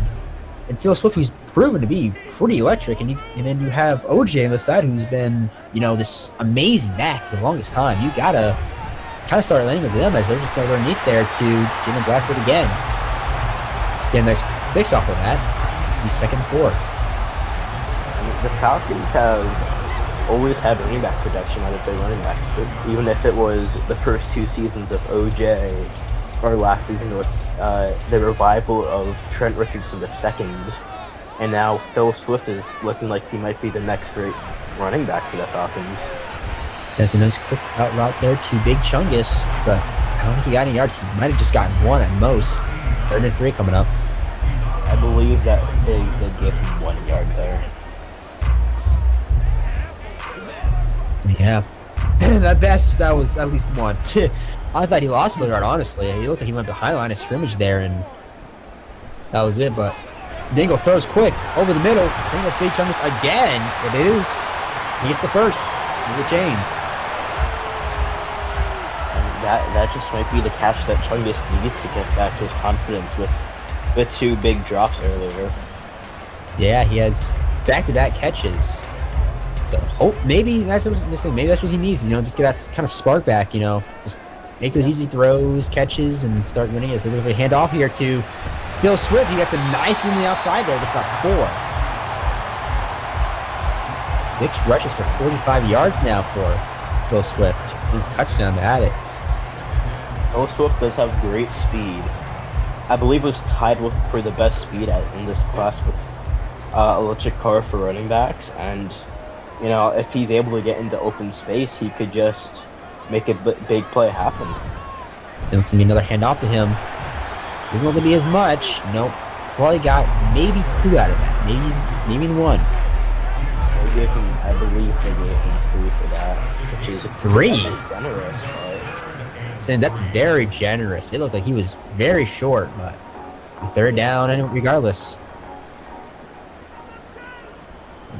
and Phil Swift, who's proven to be pretty electric, and then you have OJ on the side, who's been, this amazing back for the longest time. You gotta kind of start landing with them as they're just going to underneath there to Jimmy Blackford again. Get a nice fix off of that. He's 2nd and 4. The Falcons have always had running back production out of their running backs, even if it was the first 2 seasons of OJ, or last season with the revival of Trent Richardson II, and now Phil Swift is looking like he might be the next great running back for the Falcons. That's a nice quick out route there to Big Chungus, but I don't think he got any yards. He might have just gotten 1 at most. 3rd and 3 coming up. I believe that they did give him 1 yard there. Yeah. That was at least 1. I thought he lost a yard, honestly. He looked like he went behind line of scrimmage there, and that was it. But Dingle throws quick over the middle. I think that's Big Chungus again. It is. He gets the first. The chains. And that just might be the catch that Chungus needs to get back his confidence with 2 big drops earlier. Yeah, he has back-to-back catches. So maybe that's what he needs. Just get that kind of spark back. Just make those easy throws, catches, and start winning it. So there's a handoff here to Bill Swift. He gets a nice one on the outside there. Just about 4. 6 rushes for 45 yards now for Phil Swift. And a touchdown to add it. Phil Swift does have great speed. I believe was tied for the best speed in this class with Electric Car for running backs. And, if he's able to get into open space, he could just make a big play happen. Seems to be another handoff to him. Doesn't look to be as much. Nope. Probably got maybe 2 out of that. Maybe 1. They gave him, I believe they gave him 3 for that, which is 3? generous, but Saying that's very generous. It looks like he was very short, but 3rd down, and regardless.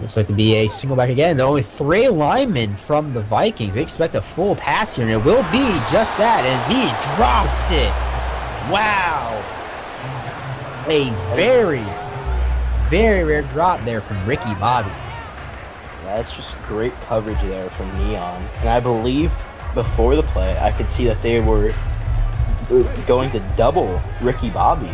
Looks like to be a single back again. There are only 3 linemen from the Vikings. They expect a full pass here, and it will be just that, and he drops it. Wow. A very, very rare drop there from Ricky Bobby. that's just great coverage there from Neon. And I believe before the play, I could see that they were going to double Ricky Bobby.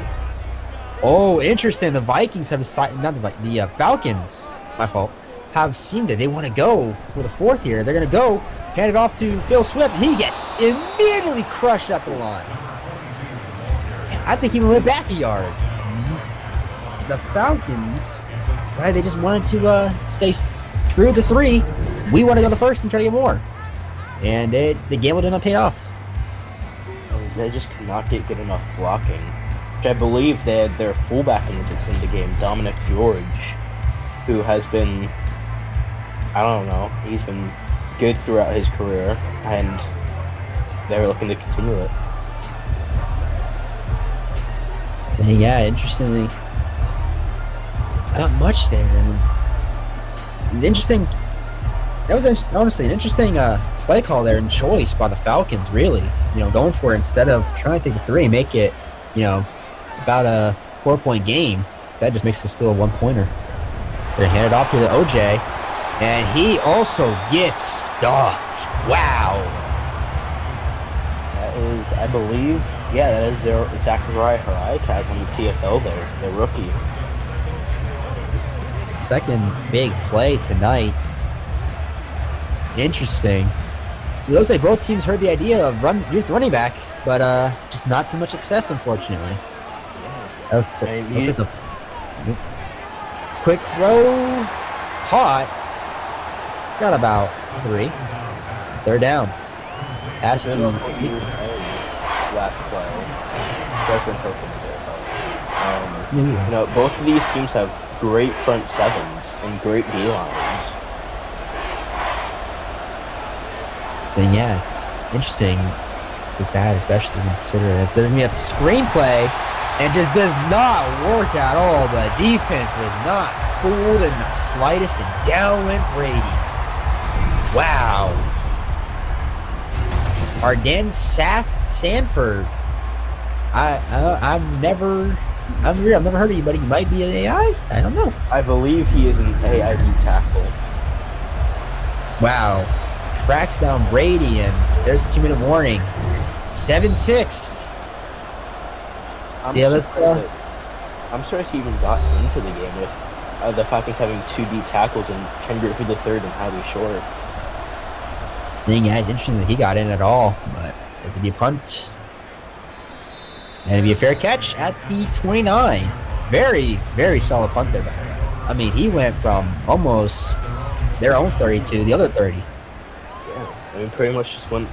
Oh, interesting. The Vikings have decided, not the Falcons, my fault, have seemed that they want to go for the 4th here. They're going to go, hand it off to Phil Swift, and he gets immediately crushed at the line. And I think he went back a yard. The Falcons decided they just wanted to stay through the 3. We want to go the 1st and try to get more. And the gamble did not pay off. They just could not get good enough blocking. Which I believe they had their fullback in the game, Dominic George, who has been, I don't know, he's been good throughout his career, and they're looking to continue it. Dang, yeah, interestingly, not much there. And interesting. That was honestly an interesting play call there and choice by the Falcons. Really, going for it instead of trying to take the 3, make it, about a 4-point game. That just makes it still a 1-pointer. They're gonna hand it off to the OJ, and he also gets stuffed. Wow. That is, I believe, that is their Zachariah Harikaz on the TFL there, the rookie. Second big play tonight. Interesting. It looks like both teams heard the idea of use the running back, but just not too much success, unfortunately. That was like the quick throw, caught, got about 3. 3rd down. Ashton. Last play. Both of these teams have great front 7s and great D lines. So yeah, it's interesting with that, especially when you consider this. There's gonna be a screenplay and just does not work at all. The defense was not fooled in the slightest, and down went Brady. Wow. Arden Sanford. I've never heard of you, but he might be an AI. I don't know. I believe he is an AID tackle. Wow. Tracks down Brady, and there's a 2-minute warning. 7-6. I'm surprised he even got into the game with the Falcons having 2 D tackles and Ken Griffey the 3rd and highly short. Seeing as interesting that he got in at all, but it's to be a punt. And it'd be a fair catch at the 29. Very, very solid punt there, by the way. I mean, he went from almost their own 30 to the other 30. Yeah, pretty much just went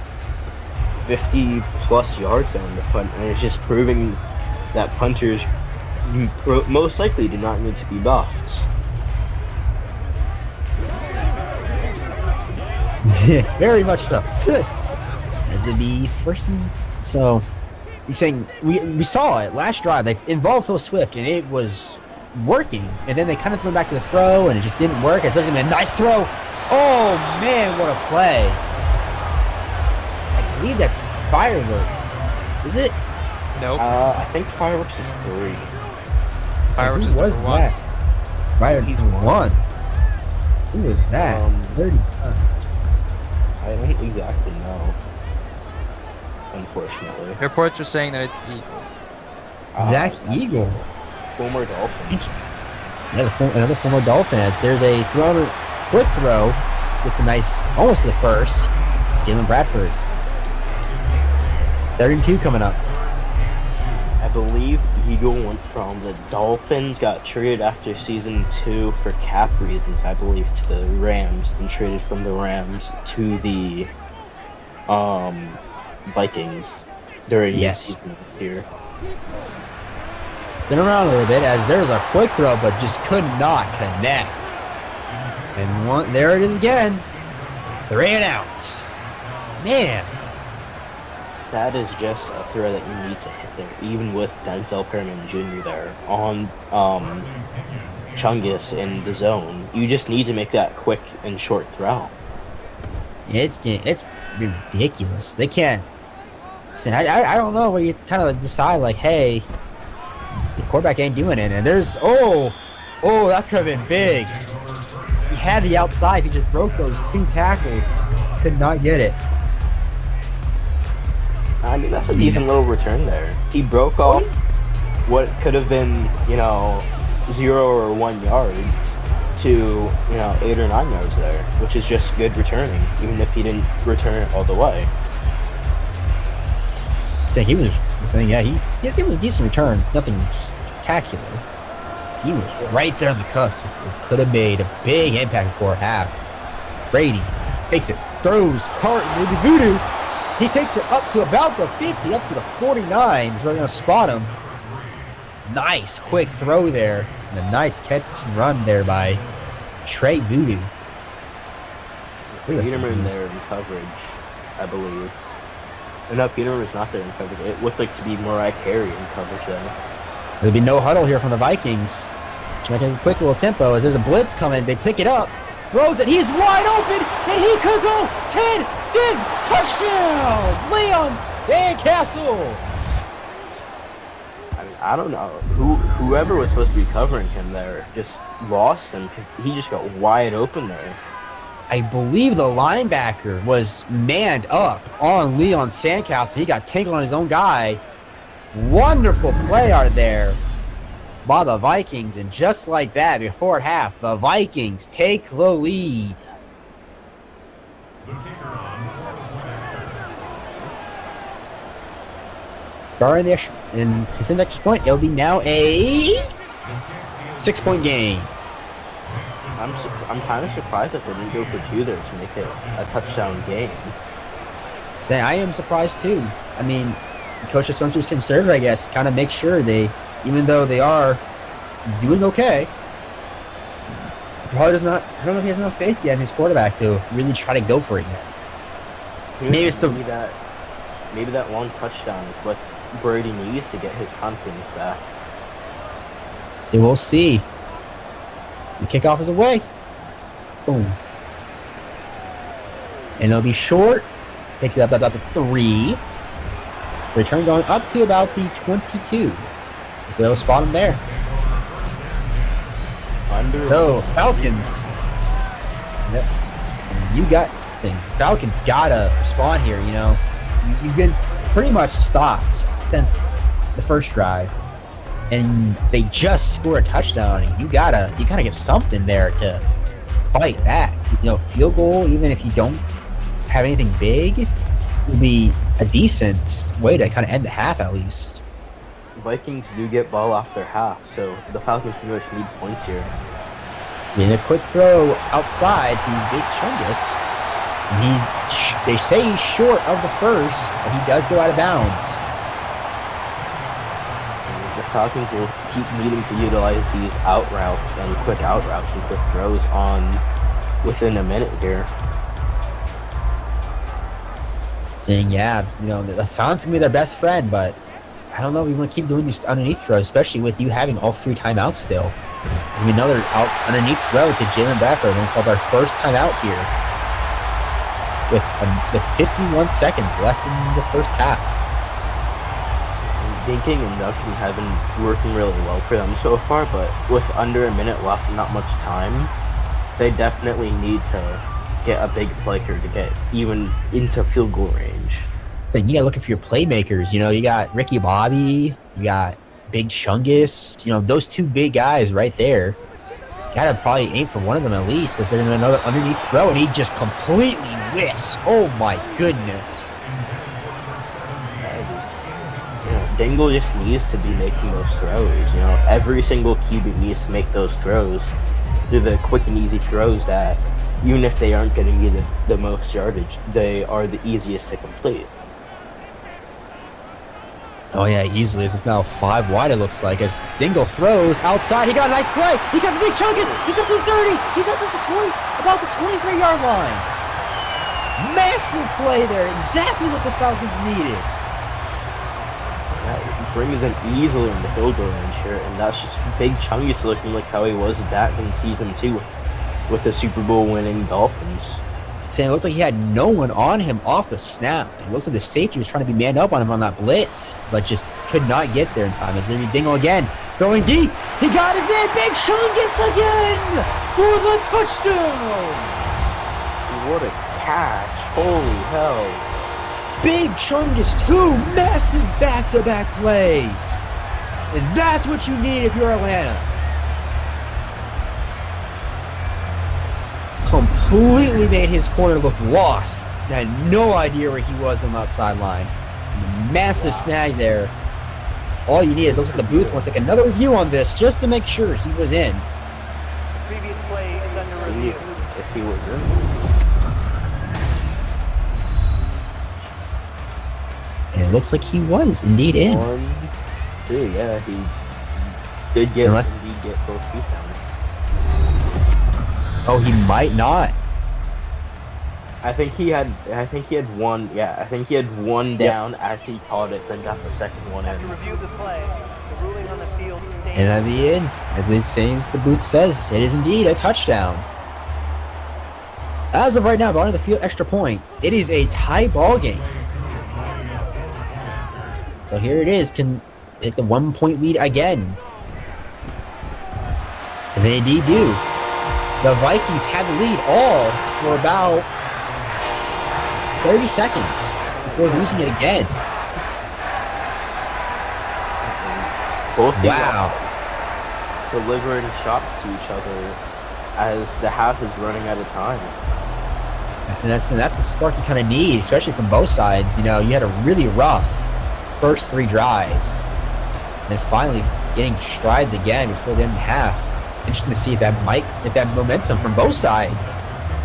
50 plus yards down the punt, and it's just proving that punters most likely do not need to be buffed. Very much so. As it be first and so he's saying we saw it last drive. They involved Phil Swift and it was working, and then they kind of went back to the throw and it just didn't work. It's looking at a nice throw. Oh man, what a play! I believe that's fireworks. Is it? Nope. I think fireworks is 3. Fireworks Who is was number 1. that? Fireworks is 1. Who was that? 30. I don't exactly know. Unfortunately. Reports are saying that it's Eagle. Zach Eagle. Former Dolphin. Another former Dolphin. There's a quick throw. It's a nice, almost to the first. Jalen Bradford. 3rd and 2 coming up. I believe Eagle went from the Dolphins, got traded after season 2 for cap reasons, I believe, to the Rams, and traded from the Rams to the Vikings during Yes. the season here. Been around a little bit as there's a quick throw, but just could not connect. And there it is again. 3 and outs. Man, That is just a throw that you need to hit there, even with Denzel Perryman Jr. there on Chungus in the zone. You just need to make that quick and short throw. it's ridiculous. They can't. I don't know where you kind of decide like, hey, the quarterback ain't doing it, and there's that could have been big. He had the outside. He just broke those 2 tackles. Could not get it. I mean, that's a decent little return there. He broke off what could have been, 0 or 1 yard to, 8 or 9 yards there, which is just good returning, even if he didn't return it all the way. So he was saying, it was a decent return. Nothing spectacular. He was right there on the cusp. It could have made a big impact before half. Brady takes it, throws, Carton, maybe Voodoo. He takes it up to about the 50, up to the 49. He's really going to spot him. Nice quick throw there. And a nice catch and run there by Trey Voodoo. Peterman there in coverage, I believe. No, Peterman was not there in coverage. It looked like to be Mariah Carey in coverage there. There'll be no huddle here from the Vikings. Making a quick little tempo as there's a blitz coming. They pick it up, throws it. He's wide open, and he could go 10, 5, touchdown! Leon Sandcastle. I mean, I don't know. Whoever was supposed to be covering him there just lost him because he just got wide open there. I believe the linebacker was manned up on Leon Sandcastle. He got tangled on his own guy. Wonderful play out there by the Vikings, and just like that, before half, the Vikings take the lead. Barring the extra, and considering the extra point, it'll be now a 6-point game. I'm kind of surprised that they didn't go for 2 there to make it a touchdown game. Say, I am surprised too. I mean, Coach just wants to be conservative, I guess, kind of make sure they, even though they are doing okay, Hart does not. I don't know if he has enough faith yet in his quarterback to really try to go for it yet. Maybe that one touchdown is what Brady needs to get his confidence back. So we'll see. The kickoff is away. Boom. And it'll be short. Takes it up about the 3. Return going up to about the 22. So they'll spot him there. So Falcons. Yep. Falcons gotta respond here. You've been pretty much stopped since the first drive, and they just score a touchdown. And you gotta give something there to fight back. Field goal, even if you don't have anything big, will be a decent way to kind of end the half at least. Vikings do get ball after half, so the Falcons pretty much need points here. And a quick throw outside to Big Chungus. And they say he's short of the first, but he does go out of bounds. The Falcons will keep needing to utilize these out routes and quick out routes and quick throws on within a minute here. Saying, the sound's gonna be their best friend, but I don't know if we want to keep doing these underneath throws, especially with you having all 3 timeouts still. There's another out underneath throw to Jalen Becker. We're going to call our first timeout here with 51 seconds left in the first half. Dinking and ducking have been working really well for them so far, but with under a minute left and not much time, they definitely need to get a big play here to get even into field goal range. So you got looking for your playmakers. You got Ricky Bobby, you got Big Chungus. Those 2 big guys right there. Gotta probably aim for one of them at least, as they're gonna another underneath throw, and he just completely whiffs. Oh my goodness! Dingle just needs to be making those throws. Every single QB needs to make those throws. Do the quick and easy throws that even if they aren't getting you the most yardage, they are the easiest to complete. Oh yeah, easily. This is now 5 wide, it looks like, as Dingle throws outside. He got a nice play. He got the big chunkus. He's up to the 30. He's up to the 20, about the 23-yard line. Massive play there. Exactly what the Falcons needed. That brings them easily in the field goal range here, and that's just Big Chungus looking like how he was back in season 2 with the Super Bowl winning Dolphins. Saying it looked like he had no one on him off the snap. It looks like the safety was trying to be manned up on him on that blitz, but just could not get there in time. As there's Dingle again, throwing deep. He got his man, Big Chungus again for the touchdown. What a catch! Holy hell! Big Chungus, 2 massive back-to-back plays. And that's what you need if you're Atlanta. Completely made his corner look lost. Had no idea where he was on that sideline. Massive snag there. All you need is looks like the booth wants to take another review on this just to make sure he was in. Previous play is under See review. if he was in. And it looks like he was indeed in. 1, 2, yeah, he did get Unless- indeed get both feet down. Oh, he might not. I think he had one. Yeah, I think he had one down as he caught it, then got the second one After in. review of the play, the ruling on the field stands. And at the end, as the booth says, it is indeed a touchdown. As of right now, bottom of the field, extra point. It is a tie ball game. So here it is. Can take the 1-point lead again. And they indeed do. The Vikings had the lead all for about 30 seconds before losing it again. Both teams Wow. delivering shots to each other as the half is running out of time. And that's the spark you kind of need, especially from both sides. You know, you had a really rough first 3 drives. And then finally getting strides again before the end of the half. Interesting to see if that momentum from both sides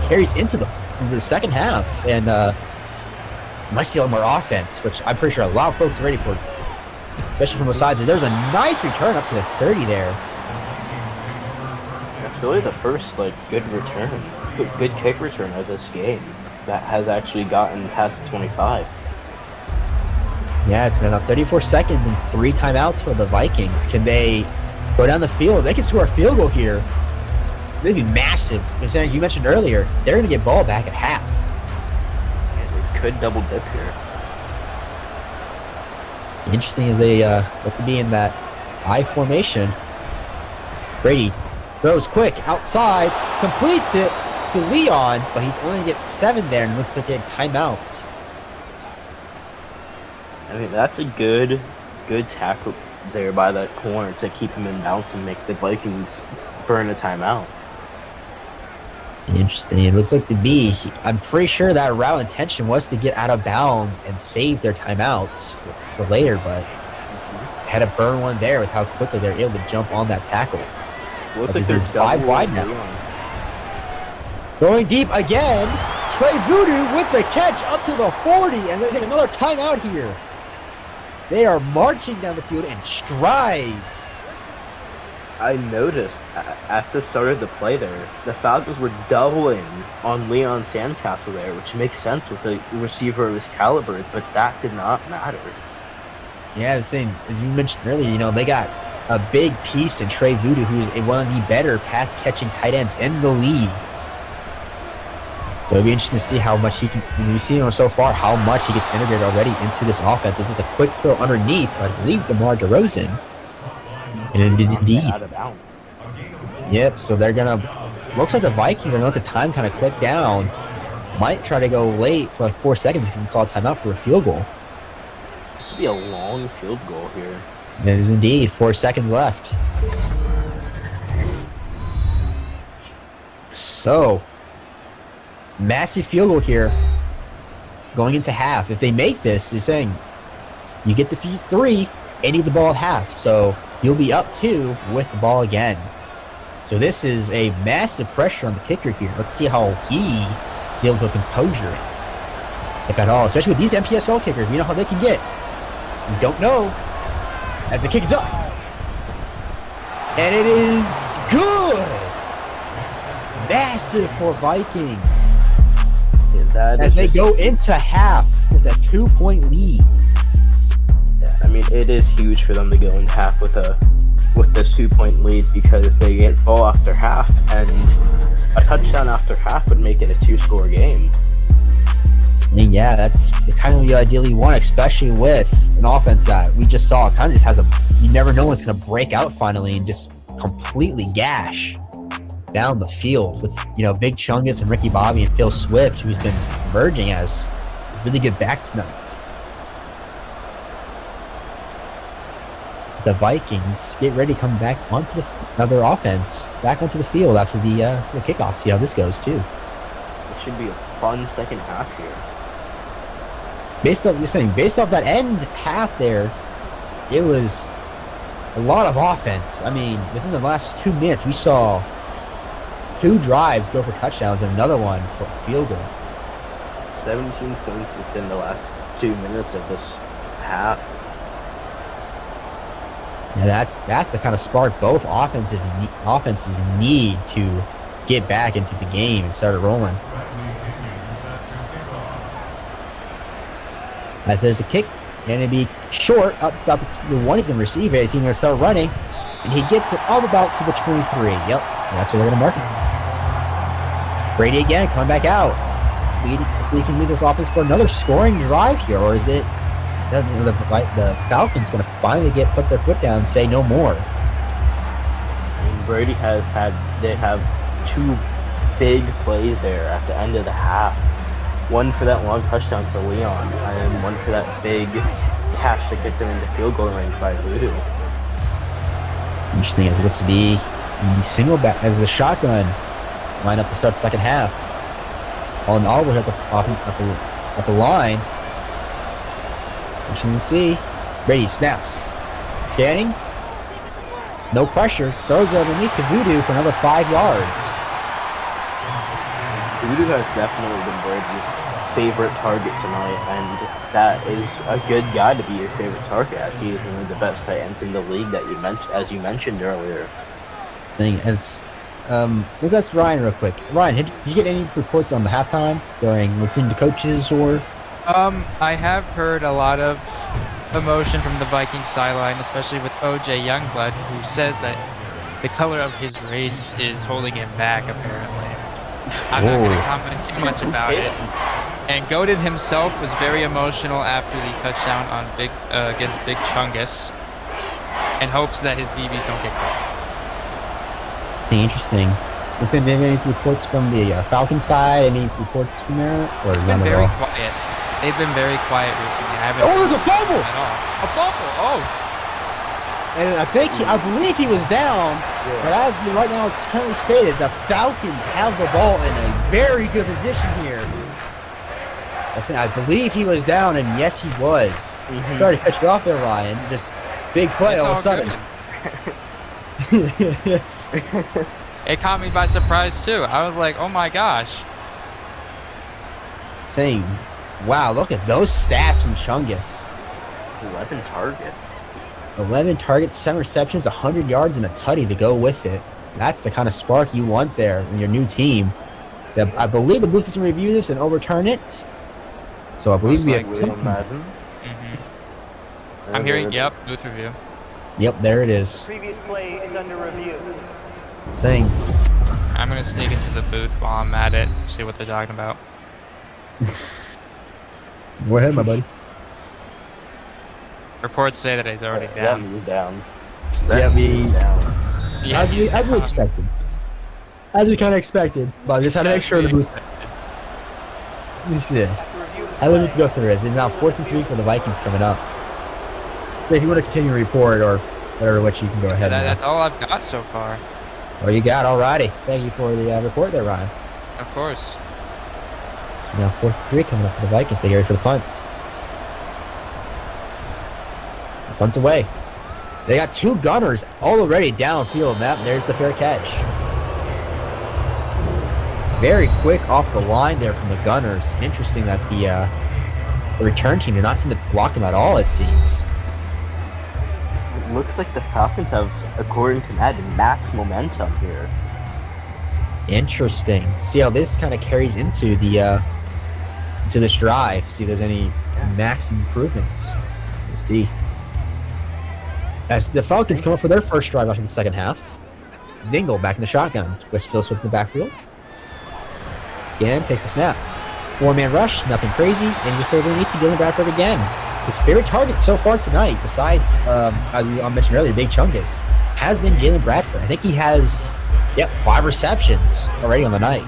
carries into the second half and might see a lot more offense, which I'm pretty sure a lot of folks are ready for, especially from both sides. There's a nice return up to the 30 there. That's really the first good return, good kick return of this game that has actually gotten past the 25. Yeah, it's now 34 seconds and 3 timeouts for the Vikings. Can they go down the field? They can score a field goal here. They'd be massive. Because you mentioned earlier, they're going to get ball back at half. And it could double dip here. It's interesting as they look to be in that I formation. Brady throws quick outside, completes it to Leon, but he's only get 7 there and looks like they had timeout. I mean, that's a good tackle there by that corner to keep him in bounds and make the Vikings burn a timeout. Interesting. It looks like I'm pretty sure that route intention was to get out of bounds and save their timeouts for later, but had to burn one there with how quickly they're able to jump on that tackle. Looks As like it there's is 5 wide double now. Leon. Going deep again. Trey Voodoo with the catch up to the 40, and they take another timeout here. They are marching down the field in strides. I noticed at the start of the play there, the Falcons were doubling on Leon Sandcastle there, which makes sense with a receiver of his caliber, but that did not matter. Yeah, the same as you mentioned earlier. You know, they got a big piece in Trey Voodoo, who is one of the better pass-catching tight ends in the league. So it'll be interesting to see how much he can. We've seen him so far, how much he gets integrated already into this offense. This is a quick throw underneath, I believe, DeMar DeRozan. And indeed, Out of bounds. yep. So they're gonna. Looks like the Vikings are gonna let the time kind of click down. Might try to go late for 4 seconds. If you can call a timeout for a field goal. This would be a long field goal here. There is indeed 4 seconds left. So, massive field goal here going into half. If they make this, is saying you get the fees 3 and need the ball at half. So you'll be up 2 with the ball again. So this is a massive pressure on the kicker here. Let's see how he is able to composure it, if at all. Especially with these MPSL kickers, you know how they can get. You don't know. As the kick is up. And it is good. Massive for Vikings. As they go into half with a 2-point lead. Yeah, I mean, it is huge for them to go in half with this 2-point lead because they get ball after half, and a touchdown after half would make it a 2-score game. I mean, yeah, that's the kind of the ideally want, especially with an offense that we just saw kind of just has you never know when it's going to break out finally and just completely gash down the field with, Big Chungus and Ricky Bobby and Phil Swift, who's been emerging as a really good back tonight. The Vikings get ready to come back onto another offense, back onto the field after the kickoff. See how this goes, too. It should be a fun second half here. Based off that end half there, it was a lot of offense. I mean, within the last 2 minutes, we saw 2 drives go for touchdowns and another one for a field goal. 17 points within the last 2 minutes of this half. Yeah, that's the kind of spark both offenses need to get back into the game and start it rolling. As there's a kick, and it'd be short up about the one he's going to receive it. He's going to start running, and he gets it up about to the 23. Yep, that's where we're going to mark it. Brady again, coming back out. So he can lead this offense for another scoring drive here, or is it the Falcons going to finally put their foot down and say no more? I mean, Brady they have 2 big plays there at the end of the half. One for that long touchdown for Leon, and one for that big catch that gets them into field goal range by Voodoo. Interesting as it looks to be in the single back as the shotgun line up to start the second half. All in all, we're at the line. Interesting to see. Brady snaps. Scanning. No pressure. Throws it underneath to Voodoo for another 5 yards. Voodoo has definitely been Brady's favorite target tonight, and that is a good guy to be your favorite target, as he is one of the best tight ends in the league as you mentioned earlier. Let's ask Ryan real quick. Ryan, did you get any reports on the halftime between the coaches or? I have heard a lot of emotion from the Vikings sideline, especially with OJ Youngblood, who says that the color of his race is holding him back, apparently. I'm not going to comment too much about it. And Goated himself was very emotional after the touchdown on against Big Chungus, and hopes that his DBs don't get caught. It's interesting. Listen, did any reports from the Falcon side? Any reports from there? Or They've been very quiet. They've been very quiet recently. I haven't there's a fumble! at all. A fumble! Oh! And I believe he was down, but as right now it's currently stated, the Falcons have the ball in a very good position here. Listen, I believe he was down, and yes, he was. Mm-hmm. Sorry to cut you off there, Ryan. Just big play It's all of a all sudden. It caught me by surprise too. I was like, oh my gosh. Saying, wow, look at those stats from Chungus. 11 targets. 11 targets, 7 receptions, 100 yards, and a tutty to go with it. That's the kind of spark you want there in your new team. So I believe the booth system review this and overturn it. So I believe we have. Madden. Mm-hmm. I'm hearing, yep, booth review. Yep, there it is. Previous play is under review. Saying. I'm going to sneak into the booth while I'm at it, see what they're talking about. Go ahead, my buddy. Reports say that he's already Yeah, down. he's down. Yeah, Yeah, as we he's expected. As we kind of expected, but I just had to make sure the booth. This is it. I limited to go through this. It's now 4th and 3 for the Vikings coming up. So if you want to continue to report or whatever, what you can go ahead. That's all I've got so far. Oh, you got alrighty. Thank you for the report there, Ryan. Of course. Now 4th and 3 coming up for the Vikings. They get ready for the punt. Punt's away. They got 2 gunners already downfield. There's the fair catch. very quick off the line there from the Gunners. Interesting that the return team did not seem to block him at all, it seems. It looks like the Falcons have, according to Madden, max momentum here. Interesting. See how this kind of carries into this drive. See if there's any max improvements. We'll see. As the Falcons come up for their first drive after the second half. Dingle back in the shotgun. Westfield Swift in the backfield. Again, takes the snap. 4-man rush, nothing crazy, and he just throws underneath to Jalen Bradford again. His favorite target so far tonight, besides, as I mentioned earlier, Big Chungus, has been Jalen Bradford. I think he has, 5 receptions already on the night.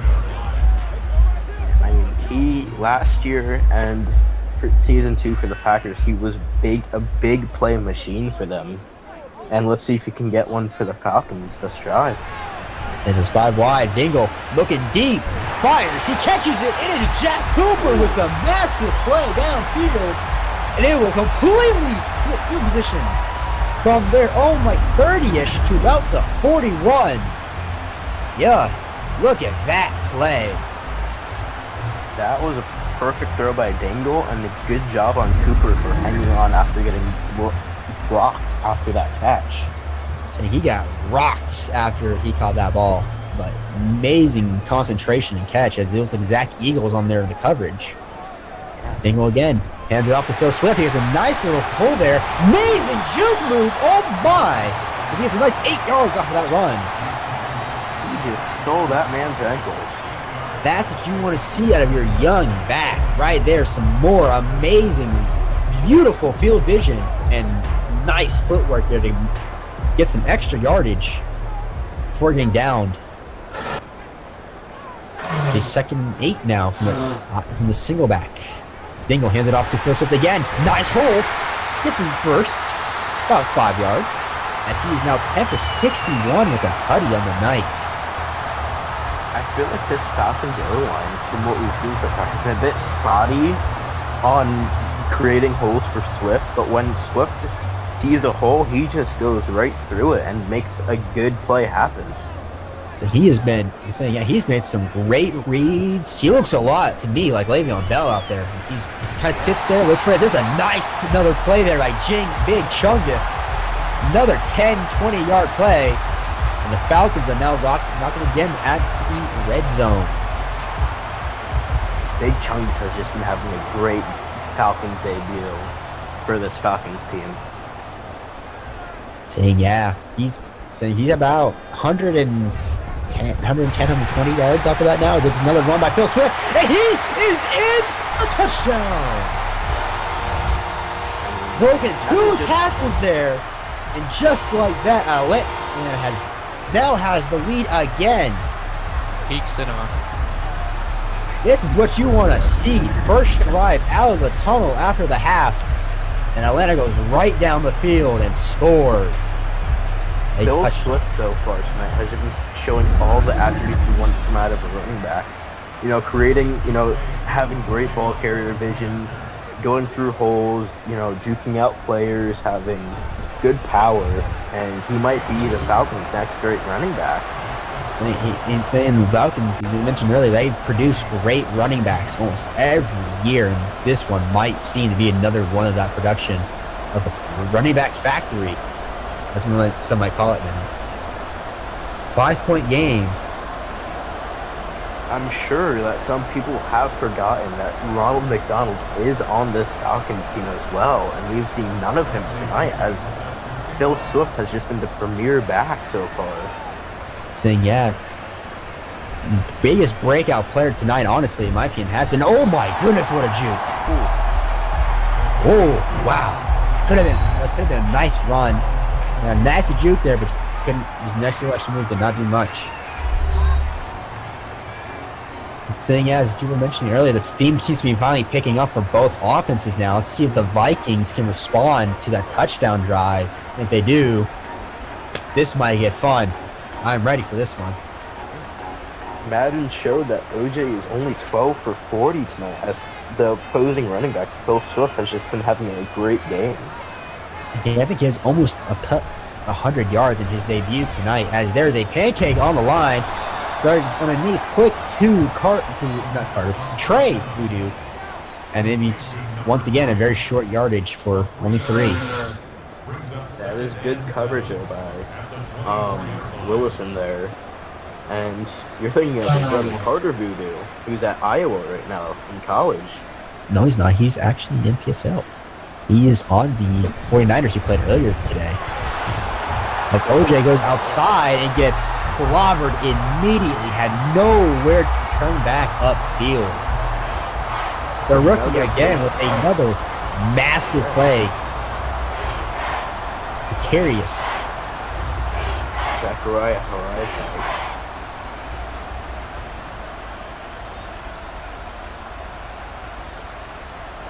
I mean, he, last year and for season 2 for the Packers, he was a big play machine for them. And let's see if he can get one for the Falcons this drive. This is 5 wide. Dingle looking deep. Fires. He catches it. It is Jack Cooper with a massive play downfield. And it will completely flip field position from their own 30-ish to about the 41. Yeah, look at that play. That was a perfect throw by Dingle and a good job on Cooper for hanging on after getting blocked after that catch. So he got rocked after he caught that ball. But amazing concentration and catch as it was like Zach Eagles on there in the coverage. Dingle again. Hands it off to Phil Swift. He has a nice little hole there. Amazing juke move. Oh my. He gets a nice 8 yards off of that run. He just stole that man's ankles. That's what you want to see out of your young back. Right there. Some more amazing, beautiful field vision and nice footwork there to get some extra yardage before getting downed. His second and 8 now from the single back. Dingle hands it off to Phil Swift again. Nice hole. Gets him first. About 5 yards. As he is now 10 for 61 with a tutty on the night. I feel like this Falcons O-line, from what we've seen so far, has been a bit spotty on creating holes for Swift, but when Swift sees a hole, he just goes right through it and makes a good play happen. So he's made some great reads. He looks a lot to me like Le'Veon Bell out there. He's kind of sits there, waits for it. There's a nice another play there by Big Chungus. Another 10, 20-yard play. And the Falcons are now knocking again at the red zone. Big Chungus has just been having a great Falcons debut for this Falcons team. He's about 110, 120 yards off of that now. There's another run by Phil Swift, and he is in a touchdown. Broken 2 tackles there, and just like that, Atlanta has the lead again. Peak cinema. This is what you want to see. First drive out of the tunnel after the half, and Atlanta goes right down the field and scores. Phil Swift so far tonight has been showing all the attributes you want from out of a running back. Having great ball carrier vision, going through holes, juking out players, having good power, and he might be the Falcons' next great running back. In saying the Falcons, you mentioned earlier, they produce great running backs almost every year, and this one might seem to be another one of that production of the running back factory. That's what some might call it now. 5-point game. I'm sure that some people have forgotten that Ronald McDonald is on this Falcons team as well, and we've seen none of him tonight, as Phil Swift has just been the premier back so far. Biggest breakout player tonight, honestly, in my opinion, has been. Oh my goodness, what a juke! Oh wow, could have been a nice run. A nasty juke there, but his next direction move did not do much. As people were mentioning earlier, the steam seems to be finally picking up for both offenses now. Let's see if the Vikings can respond to that touchdown drive. If they do, this might get fun. I'm ready for this one. Madden showed that OJ is only 12 for 40 tonight, as the opposing running back, Phil Swift, has just been having a great game. I think he has almost 100 yards in his debut tonight, as there's a pancake on the line. Starts underneath, quick to Trey Voodoo. And then he's once again a very short yardage for only 3. That is good coverage though by Willison there. And you're thinking of his brother Carter Voodoo, who's at Iowa right now in college. No, he's not. He's actually in MPSL. He is on the 49ers who played earlier today. As OJ goes outside and gets clobbered immediately, had nowhere to turn back upfield. The rookie again with another massive play. Precarious. Zachariah Horizon.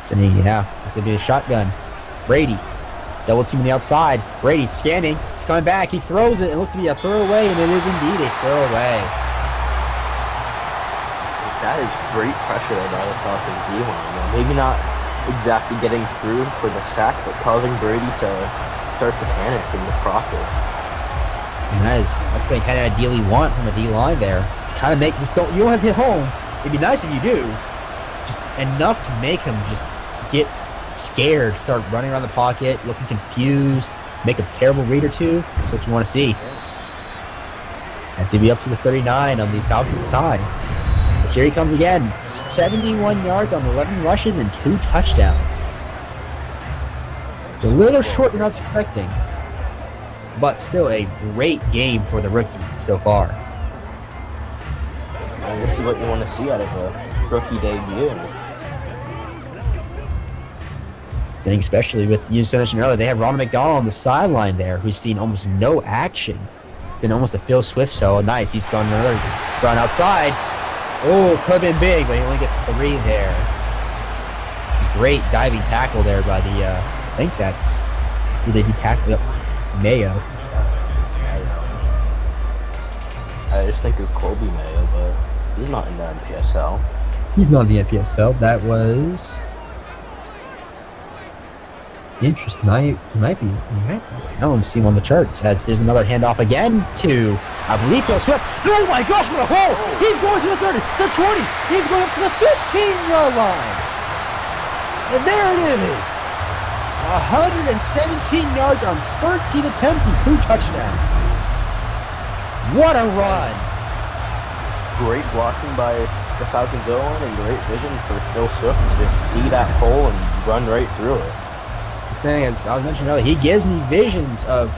So yeah, it's gonna be a shotgun. Brady, double team on the outside. Brady scanning. He's coming back. He throws it. It looks to be a throwaway, and it is indeed a throwaway. That is great pressure by the Falcons D-line. Maybe not exactly getting through for the sack, but causing Brady to start to panic in the process. And that's what you kind of ideally want from a D-line there. Just to kind of make, you don't have to hit home. It'd be nice if you do. Just enough to make him just get scared, start running around the pocket, looking confused, make a terrible read or two. That's what you want to see. As he be up to the 39 on the Falcons side. As here he comes again. 71 yards on 11 rushes and 2 touchdowns. It's a little short than I was expecting, but still a great game for the rookie so far. And this is what you want to see out of a rookie debut. I think especially with, you mentioned earlier, they have Ronald McDonald on the sideline there, who's seen almost no action. Been almost a Phil Swift, so nice. He's gone another run outside. Oh, could have been big, but he only gets 3 there. Great diving tackle there by the, I think that's who they tackled. Yep, Mayo. I just think of Colby Mayo, but he's not in the MPSL. He's not in the MPSL. That was interesting. He might be. I don't see him on the charts. As there's another handoff again to, I believe, Phil Swift. Oh my gosh, what a hole! He's going to the 30, the 20. He's going up to the 15-yard line. And there it is. 117 yards on 13 attempts and 2 touchdowns. What a run! Great blocking by the Falcons O-line and great vision for Phil Swift to just see that hole and run right through it. Saying, as I was mentioning earlier, he gives me visions of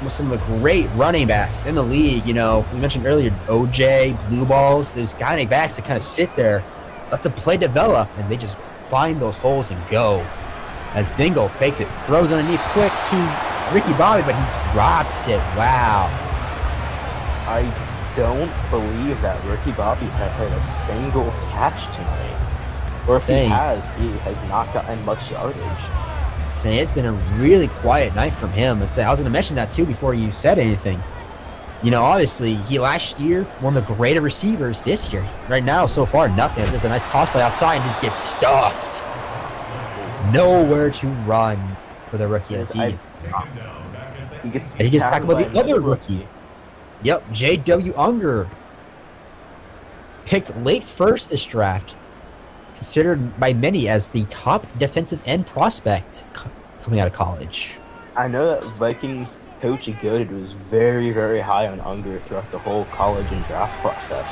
some of the great running backs in the league. You know, we mentioned earlier OJ, blue balls. There's guy backs that kind of sit there, let the play develop, and they just find those holes and go. As Dingle takes it, throws underneath quick to Ricky Bobby, but he drops it. Wow. I don't believe that Ricky Bobby has had a single catch tonight. Or if he has not gotten much yardage. Saying it's been a really quiet night from him. I was going to mention that too before you said anything. You know, obviously, he last year, one of the greater receivers. This year, right now, so far, nothing. It's just a nice toss play outside and just gets stuffed. Nowhere to run for the rookie. As he gets tackled by the other rookie. Yep, J.W. Unger. Picked late first this draft. Considered by many as the top defensive end prospect coming out of college. I know that Vikings coach Gooded was very, very high on Unger throughout the whole college and draft process.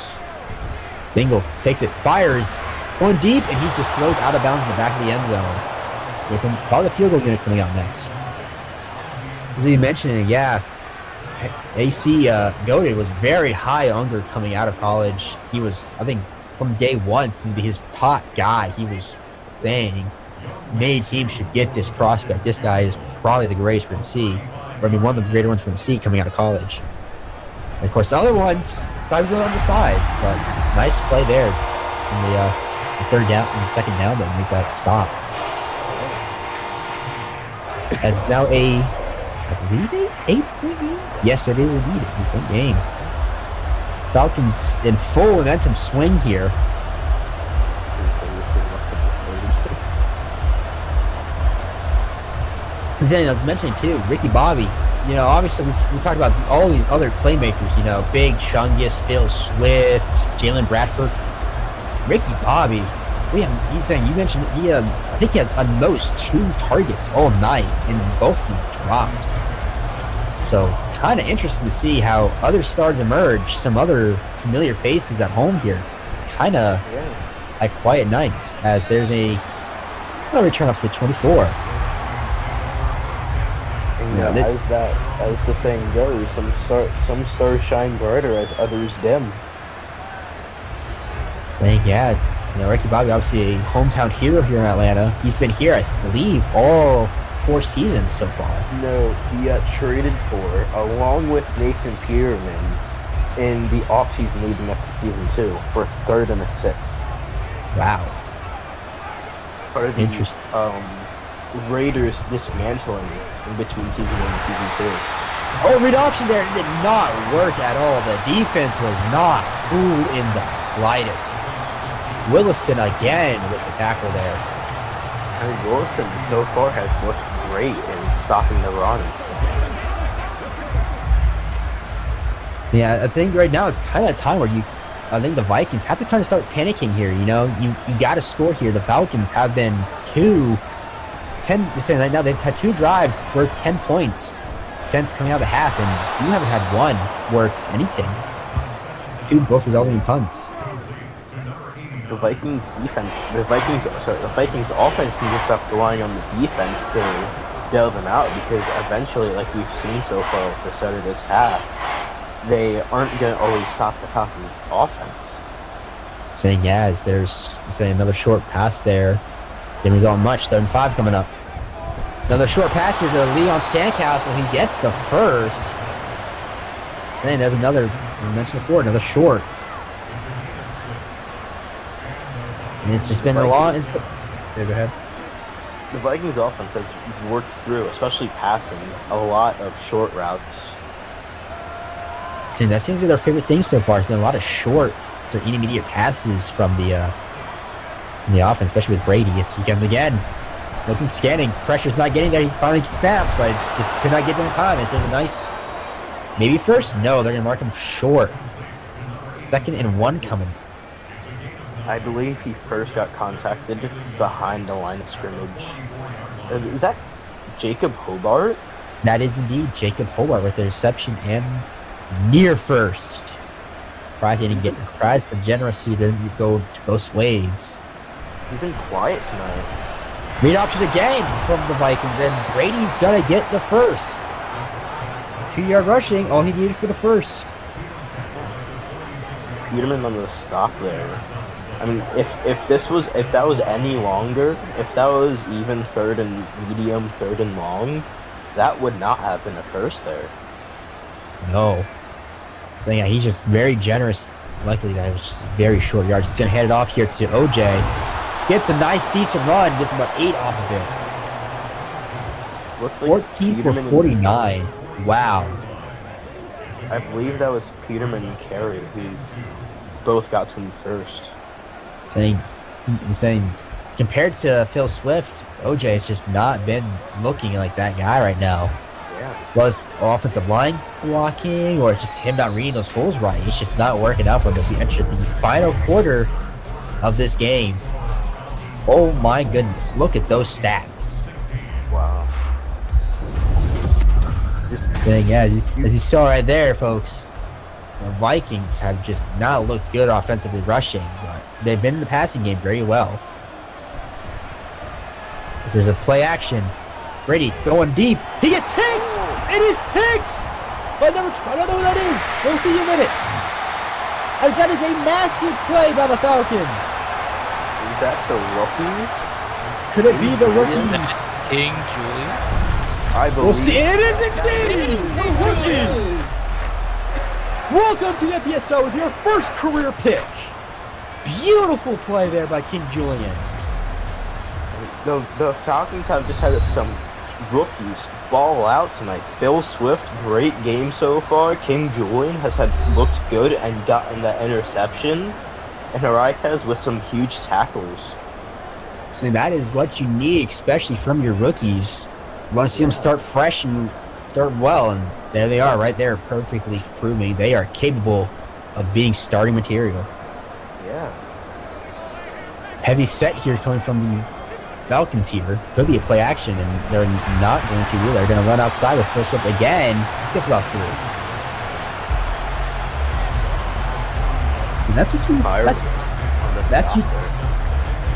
Bengals takes it, fires, going deep, and he just throws out of bounds in the back of the end zone. Probably the field goal unit coming out next. As you mentioned, yeah, AC Goaded was very high on Unger coming out of college. He was, I think, from day one, to be his top guy. He was saying many teams should get this prospect. This guy is probably the greatest we're going to see. Or, I mean, one of the greater ones we're going to see coming out of college. And of course, the other ones, I was a little undersized, but nice play there in the third down, in the second down, but make that stop. As now I believe it's 8-point game? Yes, it is indeed an 8-point game. Falcons in full momentum swing here. And then I was mentioning too, Ricky Bobby you know, obviously we talked about all these other playmakers. You know, Big Chungus, Phil Swift, Jalen Bradford, Ricky Bobby. He's saying you mentioned I think he had at most 2 targets all night in both the drops. So it's kind of interesting to see how other stars emerge. Some other familiar faces at home here. Kind of like quiet nights as there's another return up to 24. And as the saying goes, some stars shine brighter as others dim. Saying, you know, Ricky Bobby, obviously a hometown hero here in Atlanta. He's been here, I believe, all 4 seasons so far. No, he got traded for, along with Nathan Peterman, in the offseason leading up to season 2 for a 3rd and a 6th. Wow. Part of the Interesting. Raiders dismantling in between season 1 and season 2. Oh, read option there did not work at all. The defense was not fooled in the slightest. Williston again with the tackle there. I mean, Wilson so far has looked great in stopping the run. Yeah, I think right now it's kind of a time where I think the Vikings have to kind of start panicking here. You know, you got to score here. The Falcons have been 10. Listen, right now they've had 2 drives worth 10 points since coming out of the half, and you haven't had one worth anything. 2 both resulting in punts. The Vikings offense can just stop relying on the defense to bail them out, because eventually, like we've seen so far at the start of this half, they aren't going to always stop the Falcons offense. Saying, as there's another short pass there. Didn't result in much. 3rd and 5 coming up. Another short pass here to Leon Sandcastle. He gets the first. Saying there's another, we mentioned before, another short. And it's just been a long. Go ahead. The Vikings offense has worked through, especially passing, a lot of short routes. See, that seems to be their favorite thing so far. It's been a lot of short or intermediate passes from the offense, especially with Brady. He comes again, looking, scanning. Pressure's not getting there. He finally snaps, but just could not get there in time. There's a nice, maybe first. No, they're gonna mark him short. 2nd and 1 coming. I believe he first got contacted behind the line of scrimmage. Is that Jacob Hobart? That is indeed Jacob Hobart with the reception and near first. Surprised the generosity didn't go both ways. He's been quiet tonight. Read option again from the Vikings, and Brady's gonna get the first. 2-yard rushing, all he needed for the first. Peterman on the stop there. I mean, if that was any longer, if that was even 3rd and medium, 3rd and long, that would not have been a first there. No. So yeah, he's just very generous. Luckily, that was just very short yards. He's gonna head it off here to OJ. Gets a nice, decent run. Gets about 8 off of it. Looked like 14 for 49. Wow. I believe that was Peterman and Carey who both got to him first. Saying, compared to Phil Swift, OJ has just not been looking like that guy right now. Yeah. Well, it's offensive line blocking, or it's just him not reading those holes right. It's just not working out for him as we enter the final quarter of this game. Oh my goodness, look at those stats. Wow. As you saw right there, folks, the Vikings have just not looked good offensively rushing, but they've been in the passing game very well. If there's a play action, Brady going deep. He gets picked! It is picked! By number, I don't know who that is. We'll see in a minute. As that is a massive play by the Falcons. Is that the rookie? Could it be the rookie? Is that King Julian? I believe. We'll see. It is indeed the rookie. Welcome to the MPSL with your first career pick. Beautiful play there by King Julian. The Falcons have just had some rookies ball out tonight. Phil Swift, great game so far. King Julian has looked good and gotten that interception. And Henriquez with some huge tackles. So that is what you need, especially from your rookies. You want to see them start fresh and start well, and there they are, right there, perfectly proving they are capable of being starting material. Yeah. Heavy set here coming from the Falcons here. Could be a play action, and they're not going to do. They're going to run outside with Phil Swift again. Gets about 3. And that's what you.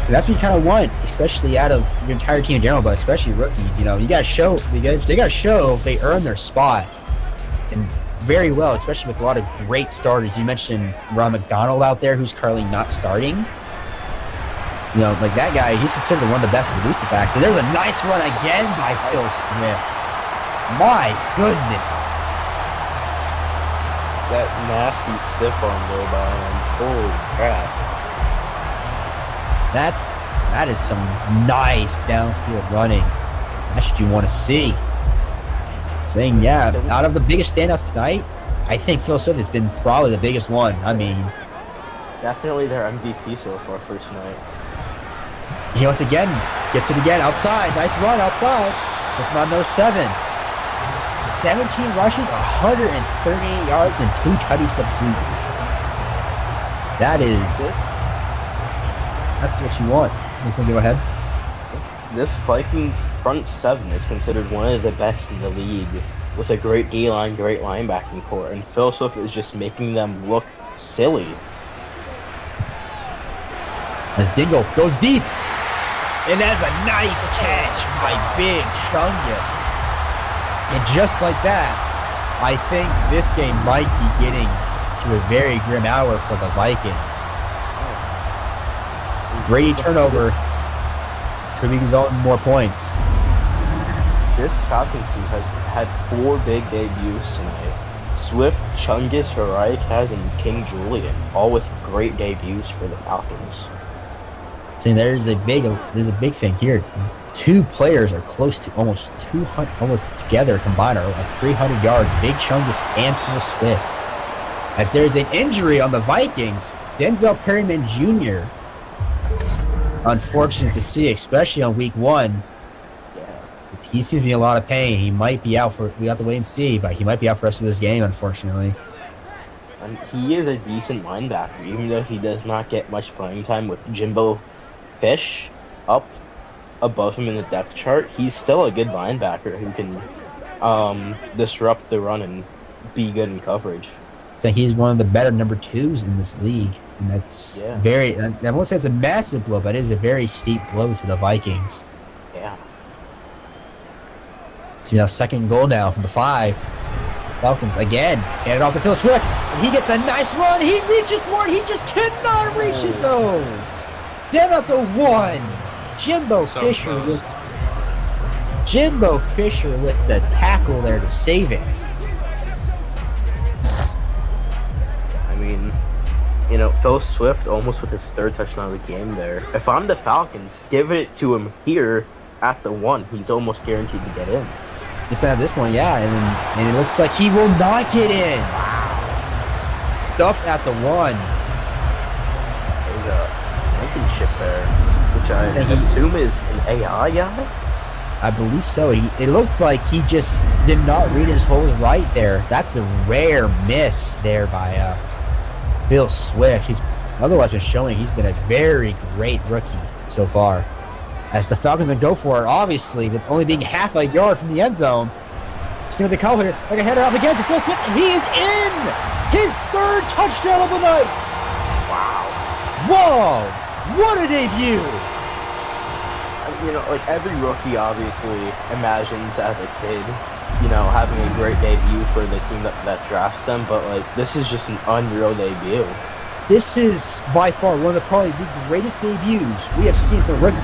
That's what you kind of want, especially out of your entire team in general, but especially rookies. You know, you got to show they got to show they earn their spot, and very well, especially with a lot of great starters. You mentioned Ron McDonald out there, who's currently not starting. You know, like that guy, he's considered one of the best elusive backs. And there's a nice run again by Phil Swift. My goodness. That nasty stiff arm there by him. Holy crap. That is some nice downfield running. That's what you want to see. Saying, yeah, out of the biggest standouts tonight, I think Phil Swift has been probably the biggest one. I mean, definitely their MVP so far for tonight. He once again gets it again outside. Nice run outside. That's about no 7. 17 rushes, 138 yards, and 2 tutties to boot. That's what you want. You can go ahead. This Vikings front 7 is considered one of the best in the league, with a great D-line, great linebacking core, and Phil Swift is just making them look silly. As Dingle goes deep. And that's a nice catch by Big Chungus. And just like that, I think this game might be getting to a very grim hour for the Vikings. Brady turnover could be resulting in more points. This Falcons team has had 4 big debuts tonight. Swift, Chungus, Kaz, and King Julian, all with great debuts for the Falcons. See, there's a big thing here. 2 players are close to almost 200, almost together combined are like 300 yards. Big Chungus and Phil Swift. As there's an injury on the Vikings, Denzel Perryman Jr. Unfortunate to see, especially on week 1. Yeah. He seems to be in a lot of pain. He might be out for. We have to wait and see, but he might be out for the rest of this game, unfortunately. And he is a decent linebacker, even though he does not get much playing time with Jimbo Fish up above him in the depth chart. He's still a good linebacker who can disrupt the run and be good in coverage. So he's one of the better number 2s in this league, and that's very. I won't say it's a massive blow, but it is a very steep blow to the Vikings. Yeah. So now 2nd goal now from the 5. Falcons again, hand it off to Phil Swift. And he gets a nice run. He reaches for it. He just cannot reach it though. Then at the 1, Jimbo Fisher with the tackle there to save it. I mean, you know, Phil Swift almost with his 3rd touchdown of the game there. If I'm the Falcons, give it to him here at the 1. He's almost guaranteed to get in. Instead of this one, yeah, and it looks like he will not get in. Stuffed at the 1. There's a championship there, which I assume is an AI guy? I believe so. It looked like he just did not read his hole right there. That's a rare miss there by Phil Swift. He's otherwise been showing he's been a very great rookie so far. As the Falcons would go for it, obviously, with only being half a yard from the end zone. See what they call here. Like a header off again to Phil Swift, and he is in! His 3rd touchdown of the night! Wow. Whoa! What a debut! You know, like every rookie obviously imagines as a kid, you know, having a great debut for the team that drafts them, but like this is just an unreal debut. This is by far one of probably the greatest debuts we have seen for a rookie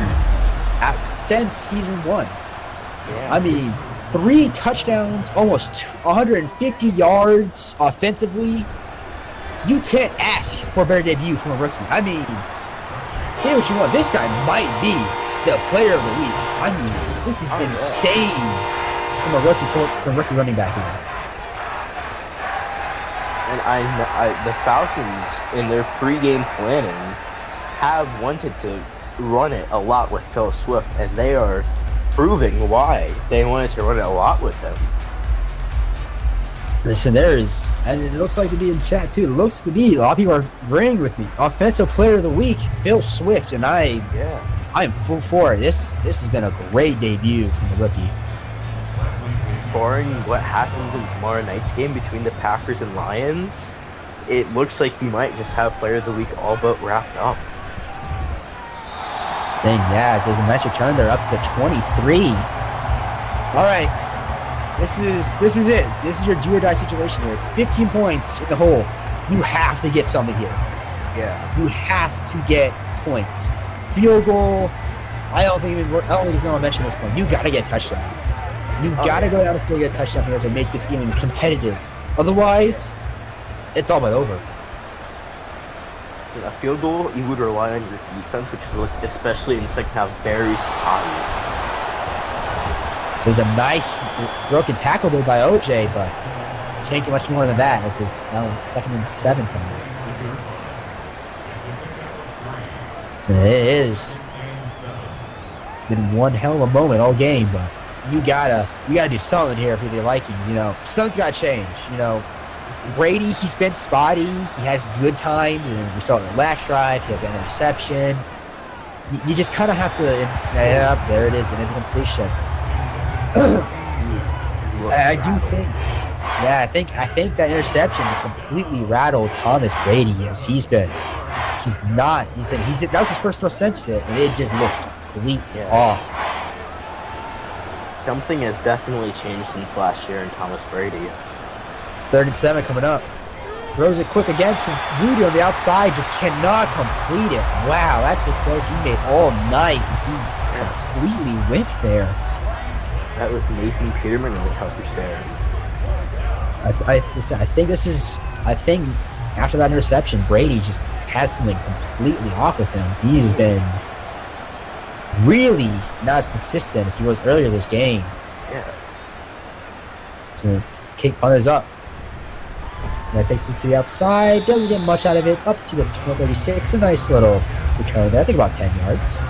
since season 1. Yeah. I mean, 3 touchdowns, almost 150 yards offensively. You can't ask for a better debut from a rookie. I mean, say what you want. This guy might be the player of the week. I mean, this is insane from a rookie running back here. And the Falcons in their pre-game planning have wanted to run it a lot with Phil Swift, and they are proving why they wanted to run it a lot with him. Listen, and it looks like to be in chat too. It looks to be a lot of people are agreeing with me. Offensive Player of the Week, Bill Swift, and I'm full for it. This has been a great debut from the rookie. Barring what happens in tomorrow night's game between the Packers and Lions, it looks like we might just have Player of the Week all but wrapped up. Saying there's a nice return there, up to the 23. All right. This is it. This is your do or die situation here. It's 15 points in the hole. You have to get something here. Yeah. You have to get points. Field goal. I don't think it's going to mention this point. You got to get a touchdown. You got to go down and get a touchdown here to make this game competitive. Otherwise, it's all but over. A field goal, you would rely on your defense, which is especially in the second half very spotty. So there's a nice broken tackle there by OJ, but can't get much more than that. This is now 2nd and 7 coming up. So it is been one hell of a moment all game, but you gotta do something here for the Vikings. Something's gotta change. Brady, he's been spotty. He has good times, and we saw it in the last drive. He has an interception. You just kind of have to. There it is, an incompletion. I do think. Yeah, I think that interception completely rattled Thomas Brady as that was his first throw since it, and it just looked completely off. Something has definitely changed since last year in Thomas Brady. 3rd and 7 coming up. Throws it quick again to Rudy on the outside, just cannot complete it. Wow, that's the throws he made all night. He completely whiffed there. That was Nathan Peterman in the coverage there. I think after that interception, Brady just has something completely off with him. He's been really not as consistent as he was earlier this game. Yeah. So kick punt is up. And that takes it to the outside. Doesn't get much out of it. Up to the 36. A nice little return there. I think about 10 yards.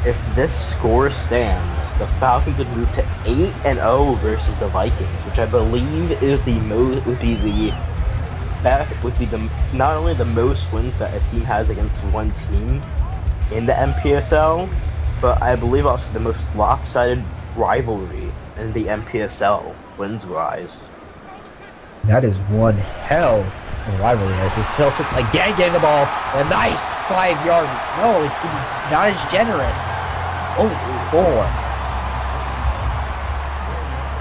If this score stands, the Falcons would move to 8-0 versus the Vikings, which I believe is not only the most wins that a team has against one team in the MPSL, but I believe also the most lopsided rivalry in the MPSL wins-wise. That is one hell of a rivalry. As this Phillips again getting the ball. A nice 5-yard. No, it's going to be not as generous. Only 4.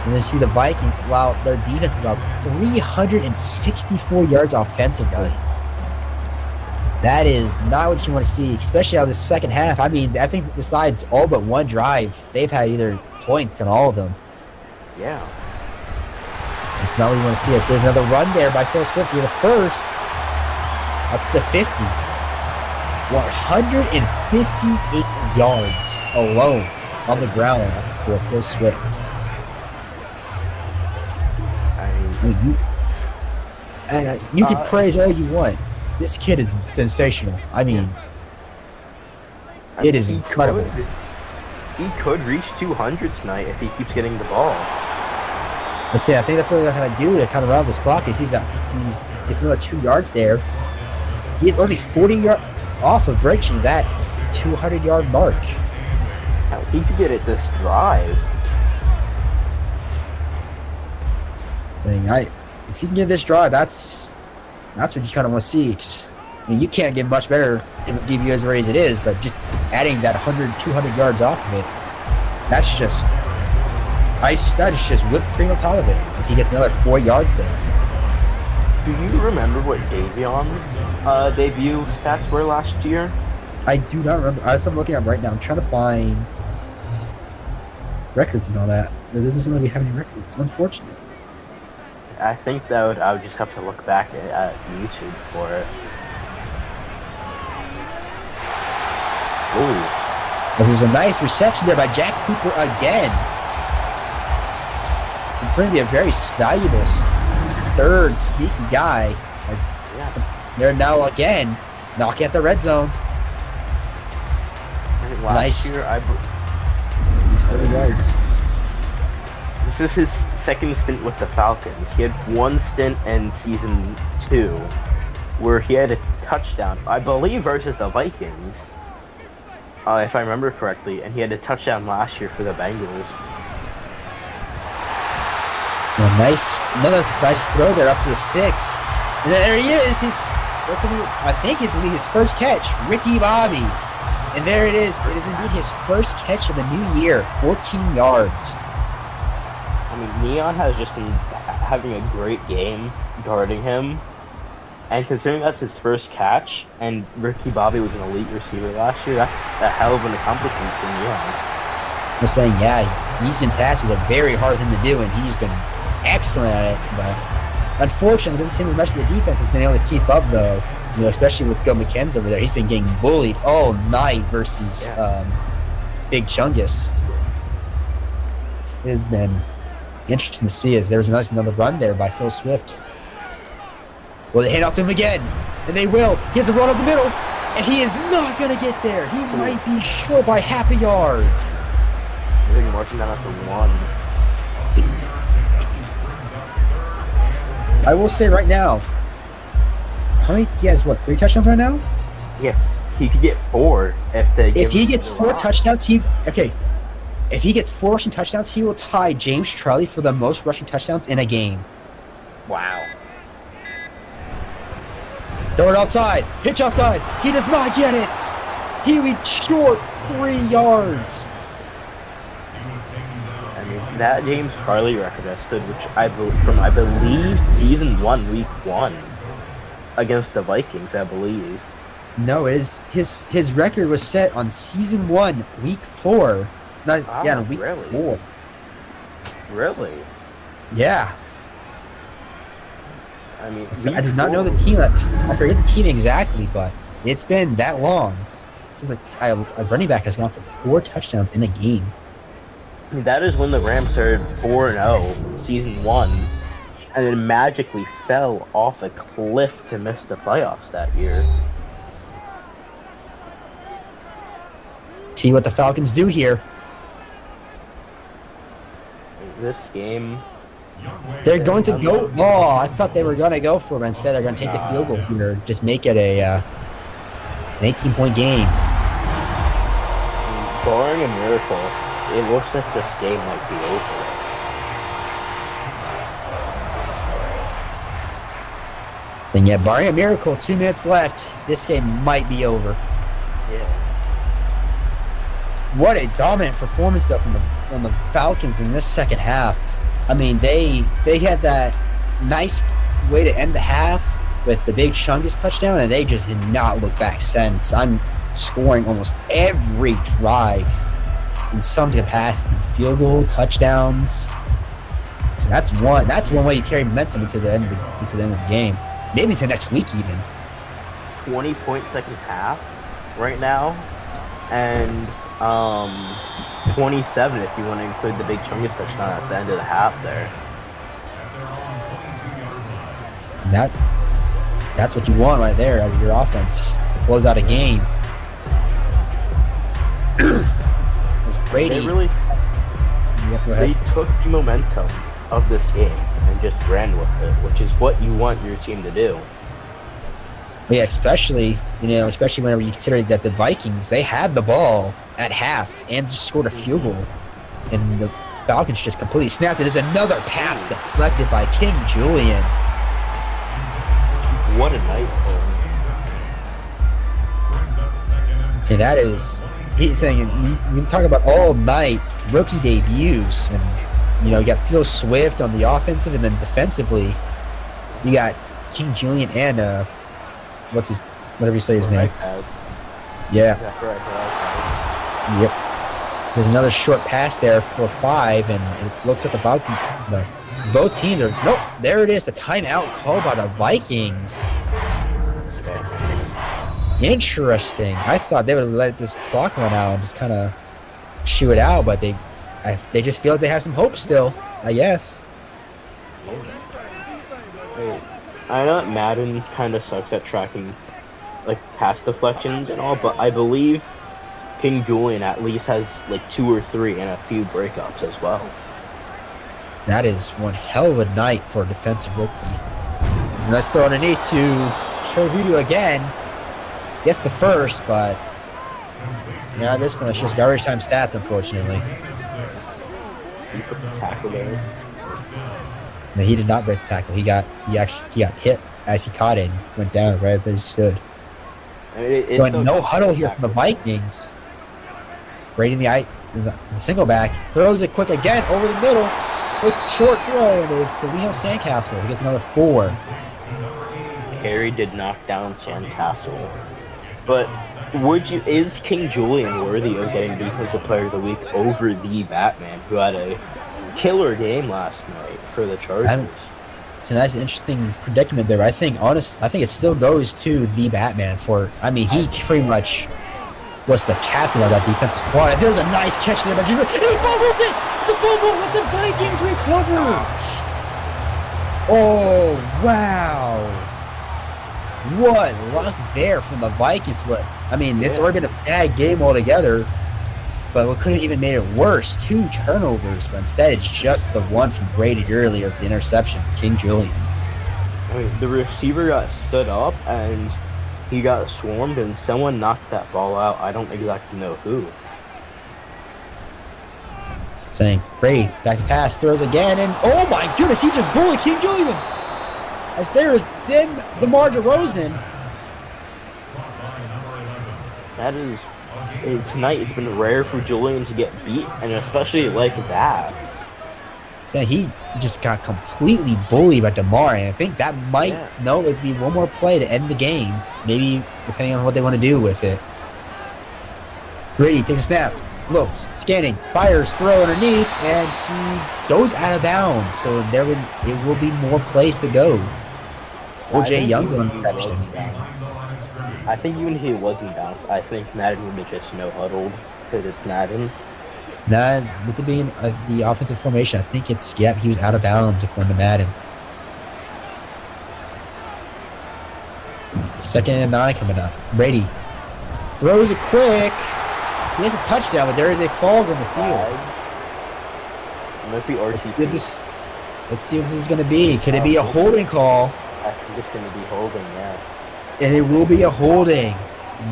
And then you see the Vikings allow their defense about 364 yards offensively. That is not what you want to see, especially out of the second half. I mean, I think besides all but one drive, they've had either points on all of them. Yeah. It's not what you want to see. As there's another run there by Phil Swift to the first. Up to the 50. 158 yards alone on the ground for Phil Swift. You can praise all you want. This kid is sensational. I mean, it is incredible. He could reach 200 tonight if he keeps getting the ball. Let's see. I think that's what they're going to do to kind of round this clock. Is he's another 2 yards there. He's only 40 yards off of reaching that 200-yard mark. Now, he could get it this drive. If you can get this drive, that's what you kind of want to see. I mean, you can't get much better give you as rare as it is, but just adding that 100, 200 yards off of it, that's just ice. That is just whipped cream on top of it as he gets another 4 yards there. Do you remember what Davion's debut stats were last year? I do not remember. I'm looking at right now. I'm trying to find records and all that. It doesn't seem like we have any records. It's unfortunate. I think that I would just have to look back at YouTube for it. Ooh. This is a nice reception there by Jack Cooper again. It's going to be a very valuable third sneaky guy. They're now again knocking at the red zone. Last year, 30 yards. This is his second stint with the Falcons. He had one stint in season 2 where he had a touchdown, I believe, versus the Vikings, if I remember correctly, and he had a touchdown last year for the Bengals. Another nice throw there up to the 6. And there he is. I think it'll be his first catch, Ricky Bobby. And there it is. It is indeed his first catch of the new year, 14 yards. I mean, Neon has just been having a great game guarding him. And considering that's his first catch, and Ricky Bobby was an elite receiver last year, that's a hell of an accomplishment for Neon. I'm saying, yeah, he's been tasked with a very hard thing to do, and he's been excellent at it. But unfortunately, it doesn't seem like much of the defense has been able to keep up, though. You know, especially with Go McKenzie over there. He's been getting bullied all night versus Big Chungus. It has been interesting to see as there was another run there by Phil Swift. Well, they hand off to him again, and they will. He has a run up the middle, and he is not going to get there. He might be short by half a yard. I think marching down at the 1. I will say right now, how many? He has, 3 touchdowns right now? Yeah, he could get 4 if he gets 4 touchdowns, if he gets 4 rushing touchdowns, he will tie James Charlie for the most rushing touchdowns in a game. Wow. Throw it outside. Pitch outside. He does not get it. He was short 3 yards. I mean, that James Charlie record I stood, which I believe season 1, week 1 against the Vikings, I believe. No, his record was set on season 1, week 4. Week really? 4. Really? Yeah. I mean, I did not know the team. I forget the team exactly, but it's been that long since a running back has gone for 4 touchdowns in a game. I mean, that is when the Rams started 4-0 season 1, and then magically fell off a cliff to miss the playoffs that year. See what the Falcons do here. This game, they're going to go. Oh, I thought they were going to go for it. Instead, they're going to take the field goal here, just make it an 18-point game. barring a miracle, it looks like this game might be over. Then yeah, barring a miracle, 2 minutes left. This game might be over. Yeah. What a dominant performance though from the Falcons in this second half. I mean, they had that nice way to end the half with the big Chungus touchdown, and they just did not look back since. I'm scoring almost every drive in some capacity. Field goal, touchdowns. So that's one way you carry momentum into the end of the game. Maybe to next week even. 20-point second half right now, and 27 if you want to include the big Chungus touchdown at the end of the half there. And that's what you want right there out of your offense, just to close out a game. Brady. They took the momentum of this game and just ran with it, which is what you want your team to do. Yeah, especially whenever you consider that the Vikings, they had the ball at half and just scored a field goal, and the Falcons just completely snapped it. There's another pass deflected by King Julian. What a night for him. See, that is, he's saying, we talk about all night rookie debuts, and you got Phil Swift on the offensive, and then defensively, you got King Julian and whatever you say his name. Yeah. Yep. There's another short pass there for 5, and it looks like both teams are. Nope. There it is. The timeout called by the Vikings. Interesting. I thought they would let this clock run out and just kind of shoot it out, but they just feel like they have some hope still, I guess. I know that Madden kind of sucks at tracking pass deflections and all, but I believe King Julian at least has 2 or 3 and a few breakups as well. That is one hell of a night for a defensive rookie. It's a nice throw underneath to Chovidu again. Gets the first, but yeah, this one it's just garbage time stats, unfortunately. He put the tackle there. No, he did not break the tackle. He got hit as he caught it and went down right there he stood. I mean, it's Going so no tough huddle to here from the tackle. Vikings. Raiding the single back. Throws it quick again over the middle. Quick short throw, and it is to Leo Sandcastle. He gets another 4. Carey did knock down Sandcastle. But is King Julian worthy of getting Defensive Player of the Week over the Batman, who had a killer game last night for the Chargers? It's a nice, interesting predicament there. I think it still goes to the Batman he pretty much was the captain of that defensive squad. There's a nice catch there by Junior. And he fumbles it! It's a fumble! Let the Vikings recover! Oh, wow. What luck there from the Vikings. It's already been a bad game altogether, but we couldn't even made it worse. 2 turnovers, but instead it's just the one from Brady earlier, the interception, King Julian. I mean, the receiver got stood up and he got swarmed, and someone knocked that ball out. I don't exactly know who. Saying, Brady, back to pass, throws again, and oh my goodness, he just bullied King Julian! As there is DeMar DeRozan. Tonight it's been rare for Julian to get beat, and especially like that. Saying he just got completely bullied by DeMar, and I think that might it'd be one more play to end the game. Maybe depending on what they want to do with it. Brady takes a snap, looks, scanning, fires, throw underneath, and he goes out of bounds. So it will be more plays to go. OJ Young interception. I think even if he wasn't bounced, I think Madden would have just no-huddled because it's Madden. Nah, with it being the offensive formation, I think he was out of bounds according to Madden. 2nd and 9 coming up. Brady throws it quick. He has a touchdown, but there is a flag on the field. It might be RTP. Let's see what this is going to be. Could it be a holding call? I think it's going to be holding, yeah. And it will be a holding.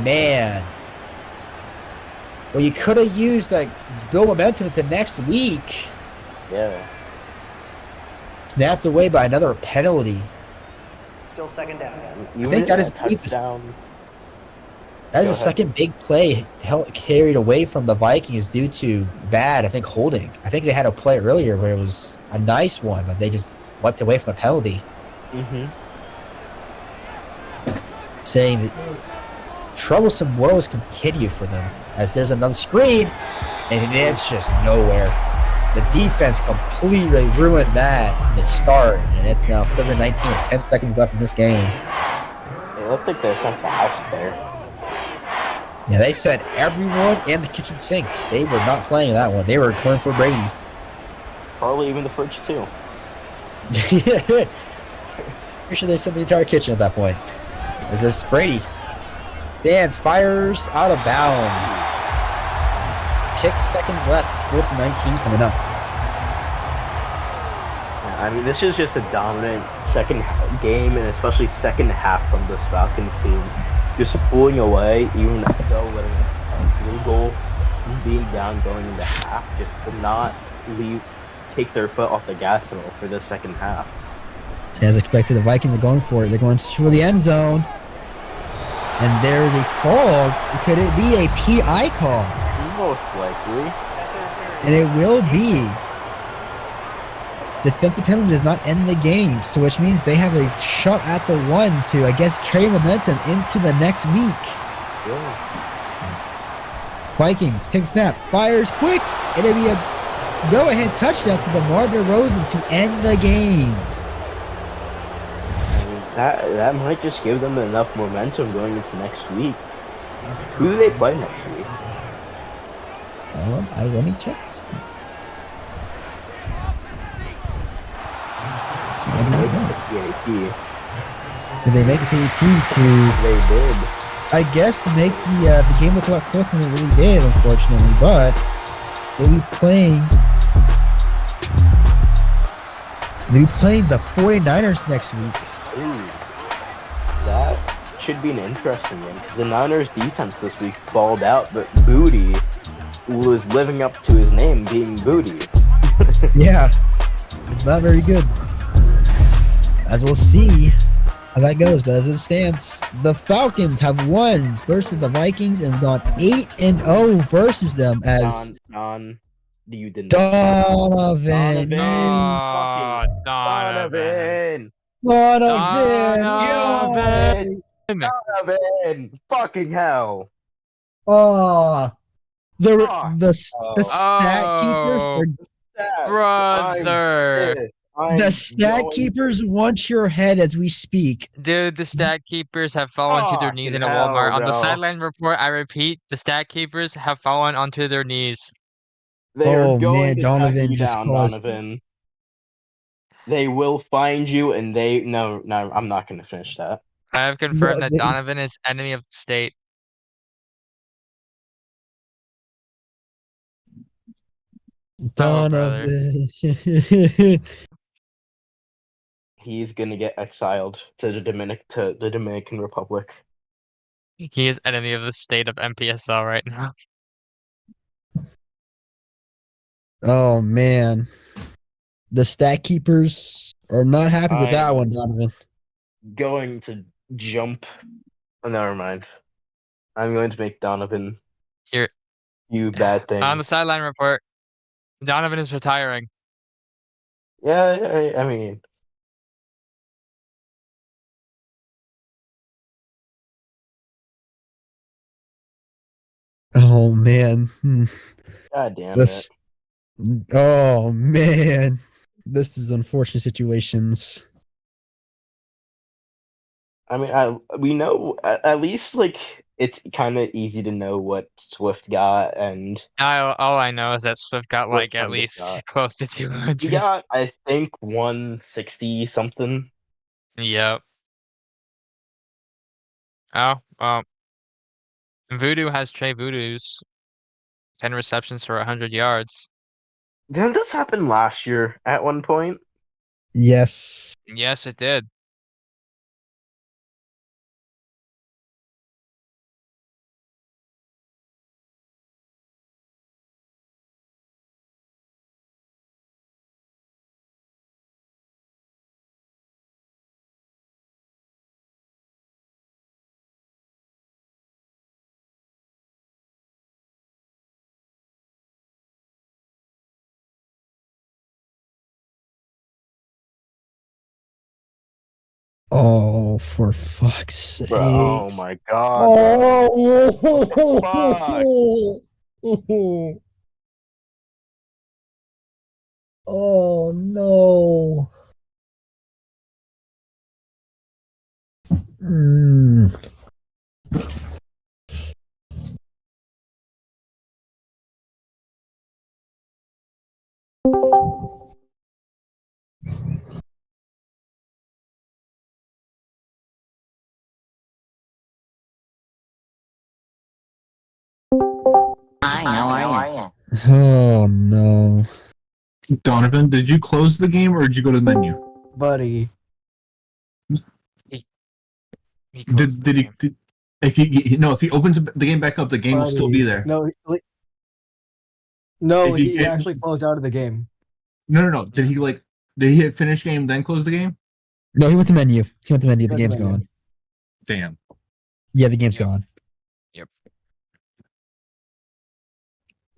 Man. Well, you could have used that build momentum into next week. Yeah. Snapped away by another penalty. Still 2nd down. I think that is touchdown. That is the second big play carried away from the Vikings due to bad, I think, holding. I think they had a play earlier where it was a nice one, but they just wiped away from a penalty. Mm-hmm. Saying that troublesome woes continue for them as there's another screen, and it's just nowhere. The defense completely ruined that from the start, and it's now 3rd and 19 with 10 seconds left in this game. It looked like they sent the house there. Yeah, they sent everyone in the kitchen sink. They were not playing that one. They were going for Brady. Probably even the fridge too. Pretty sure they sent the entire kitchen at that point. Is this Brady? Stands, fires, out of bounds. 6 seconds left. 4th and 19 coming up. I mean, this is just a dominant second game, and especially second half from this Falcons team. Just pulling away, even though letting a field goal, being down going into half, just could not take their foot off the gas pedal for the second half. As expected, the Vikings are going for it. They're going for the end zone. And there's a flag. Could it be a PI call? Most likely. And it will be. Defensive penalty does not end the game, so which means they have a shot at the one to, I guess, carry momentum into the next week. Yeah. Vikings take a snap, fires quick, and it'll be a go-ahead touchdown to DeMar DeRozan to end the game. That might just give them enough momentum going into next week. Who do they play next week? Let me check. Did they make a PAT to? They did. I guess to make the game look a lot closer than it really did, unfortunately. But they'll be playing They play the 49ers next week. Ooh, that should be an interesting one because the Niners defense this week balled out, but Booty was living up to his name, being Booty. Yeah, it's not very good. As we'll see how that goes, but as it stands, the Falcons have won versus the Vikings and gone 8-0 versus them as Don, you did not. Donovan. Oh, Donovan. Donovan. Donovan! Fucking hell! Oh, the Fuck. the stat keepers Oh, Stats, brother. the stat keepers want your head as we speak. Dude, the stat keepers have fallen to their knees in a Fucking hell, Walmart. On the bro. sideline report, I repeat, the stat keepers have fallen onto their knees. They are Oh, going man, to track Donovan you just down, caused- Donovan. They will find you, and they no, I'm not going to finish that. I have confirmed No, that Donovan is enemy of the state. Oh, brother. Donovan. He's going to get exiled to the Dominican Republic. He is enemy of the state of MPSL right now. Oh man, the stat keepers are not happy with that one, Donovan. Going to jump. Oh, never mind. I'm going to make Donovan Here. do bad things. On the sideline report, Donovan is retiring. Yeah, I mean, Oh man. god damn This. it. Oh man, this is unfortunate situations. I mean, we know at least like it's kind of easy to know what Swift got, and All I know is that Swift got What like at Thunder least got. close to he 200. got I think 160 something. Yep. Oh, Voodoo has Trey Voodoo's 10 receptions for 100 yards. Didn't this happen last year at one point? Yes. Yes, it did. Oh, for fuck's sake! Bro, oh my god, bro. Oh, oh no! Mm. Hi, how are you? Oh no! Donovan, did you close the game or did you go to the menu? Buddy. He closed the Did he? game. If he opens the game back up, the game will still be there. No, If you he get- actually closed out of the game. No. Did he Did he hit finish game then close the game? No, he went to menu. He went to menu. The Went to game's menu. gone. Damn. Yeah, the game's Yep. gone.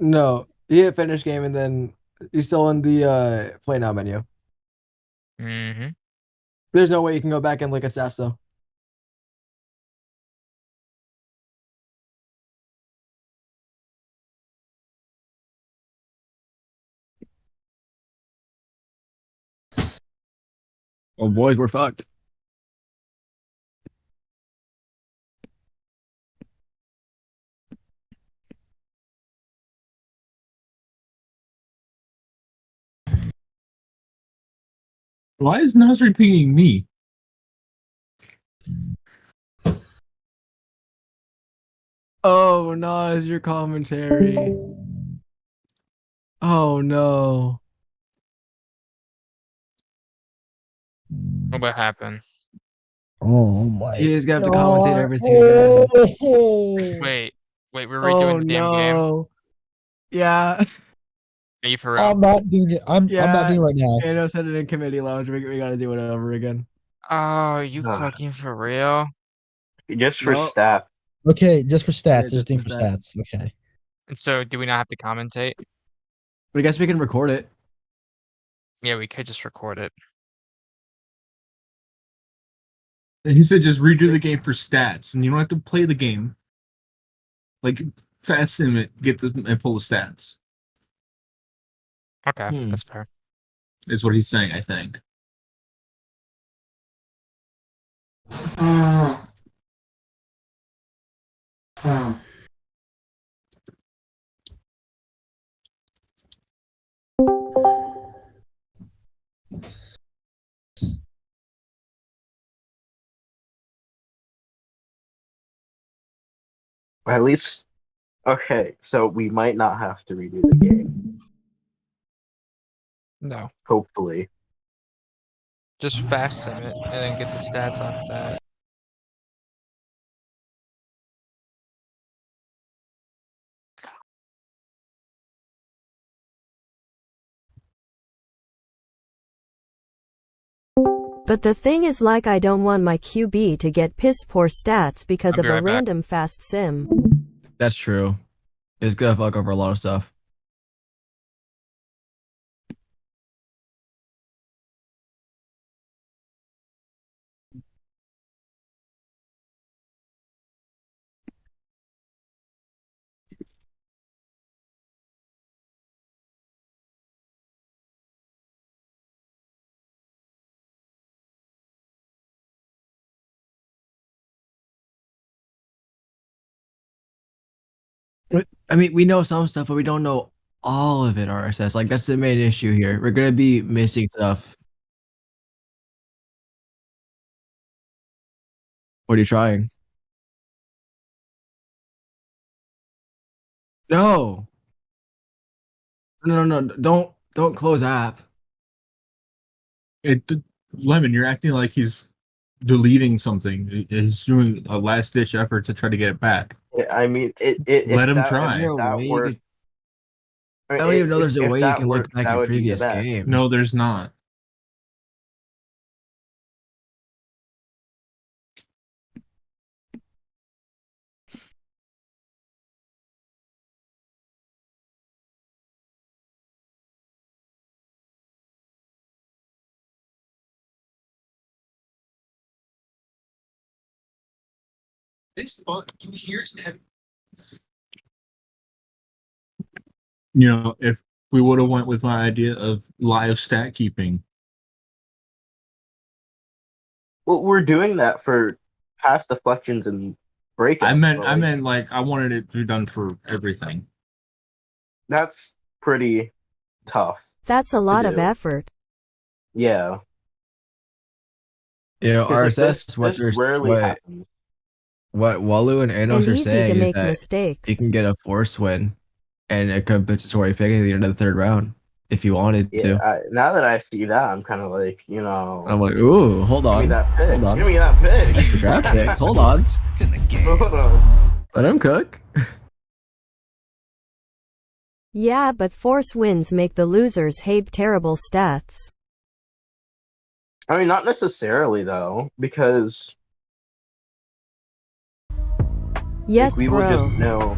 No, he hit finish game and then he's still in the play now menu. Mm-hmm. There's no way you can go back and look at stats though. Oh boys, we're fucked. Why is Nas repeating me? Oh, Nas, your commentary. Oh no. What happened? Oh my! You just have to commentate everything again. Wait, we're Oh redoing the damn game. no. Yeah. Are you for real? I'm not doing it. I'm not doing it right now. Ano said it in committee lounge. We gotta do it over again. Oh, you Ugh. fucking for real? Just for No. stats. Okay, just for Yeah, stats. There's just thing for for stats. stats. Okay. And so, do we not have to commentate? I guess we can record it. Yeah, we could just record it. And he said just redo the game for stats, and you don't have to play the game. Like fast sim it, and pull the stats. Okay, that's fair. Is what he's saying, I think. At least, okay, so we might not have to redo the game. No, Hopefully. just fast sim it and then get the stats off that. But the thing is, like, I don't want my QB to get piss poor stats because I'll of be a right back. random fast sim. That's true. It's gonna fuck over a lot of stuff. I mean, we know some stuff, but we don't know all of it, RSS. Like, that's the main issue here. We're gonna be missing stuff. What are you trying? No. No. Don't close app. Lemon, you're acting like he's deleting something. He's doing a last ditch effort to try to get it back. I mean, Let him try. Is there a that way you worked, could- I don't even know there's a if way you that can look worked, back that at would be the previous best. games. No, there's not. You know, if we would have went with my idea of live stat keeping, Well, we're doing that for pass deflections and breakouts. I but, like, meant like I wanted it to be done for everything. that's pretty tough. That's a lot of do. effort. Yeah. You know, 'Cause, like, RSS, what this rarely happens. what Walu and Anos And are easy saying to is make that mistakes. you can get a force win and a compensatory pick at the end of the third round if you wanted Yeah, to. now that I see that, I'm kind of like, you know, I'm like, ooh, hold give me on. that pick. Hold on. Give me that pick. That's the draft pick. Hold on. Hold on. Let him cook. Yeah, but force wins make the losers have terrible stats. I mean, not necessarily though, because Yes, like, we bro. will just know.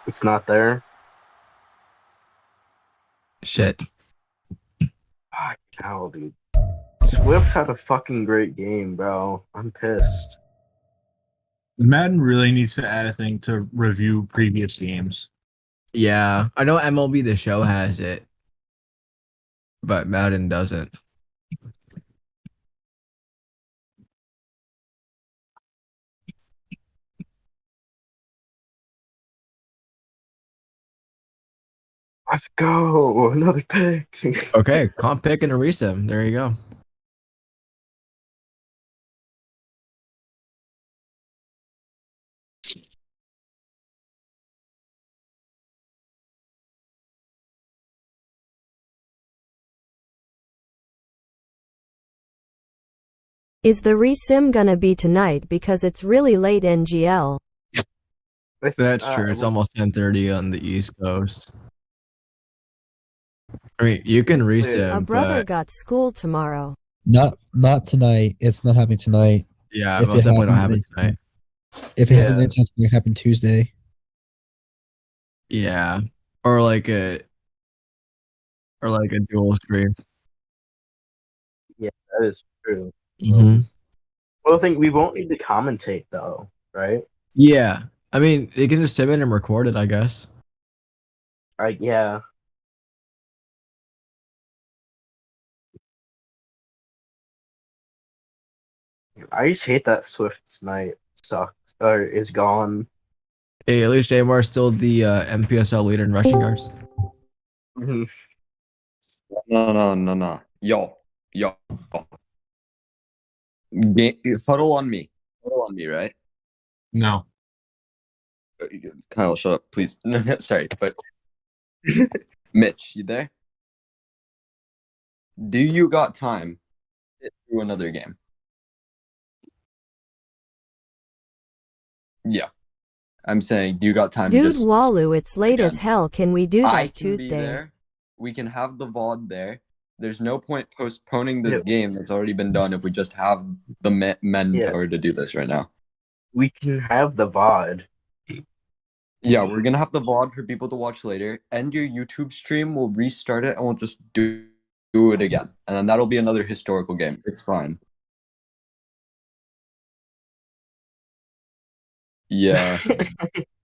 It's not there. Shit. Fuck hell, dude. Swift had a fucking great game, bro. I'm pissed. Madden really needs to add a thing to review previous games. Yeah, I know MLB The Show has it, but Madden doesn't. Let's go. Another pick. Okay, comp pick and a resim. There you go. Is the resim gonna be tonight because it's really late NGL? That's true. It's almost 10:30 on the East Coast. I mean, you can A resim, brother but got school tomorrow. Not tonight. It's not happening tonight. yeah, If most it definitely don't happens, have it tonight. If it happens, Yeah. it's going to happen Tuesday. Yeah, or like a dual stream. Yeah, that is true. Mm-hmm. Well, I think we won't need to commentate though, right? Yeah, I mean, you can just sim it and record it, I guess. Yeah. I just hate that Swift's night sucks or is gone. Hey, at least Jamar is still the MPSL leader in rushing yards. Mhm. No. Yo. Huddle on me. Huddle on me, right? No. Kyle, shut up, please. No, sorry, but Mitch, you there? Do you got time to do another game? Yeah. I'm saying, do you got time to Dude, just Walu, it's late as again? hell. Can we do I that can be Tuesday? there. We can have the VOD there. There's no point postponing this Yeah. game that's already been done if we just have the Yeah. manpower to do this right now. We can have the VOD. Yeah, we're gonna have the VOD for people to watch later. End your YouTube stream, we'll restart it, and we'll just do it again. And then that'll be another historical game. It's fine. Yeah.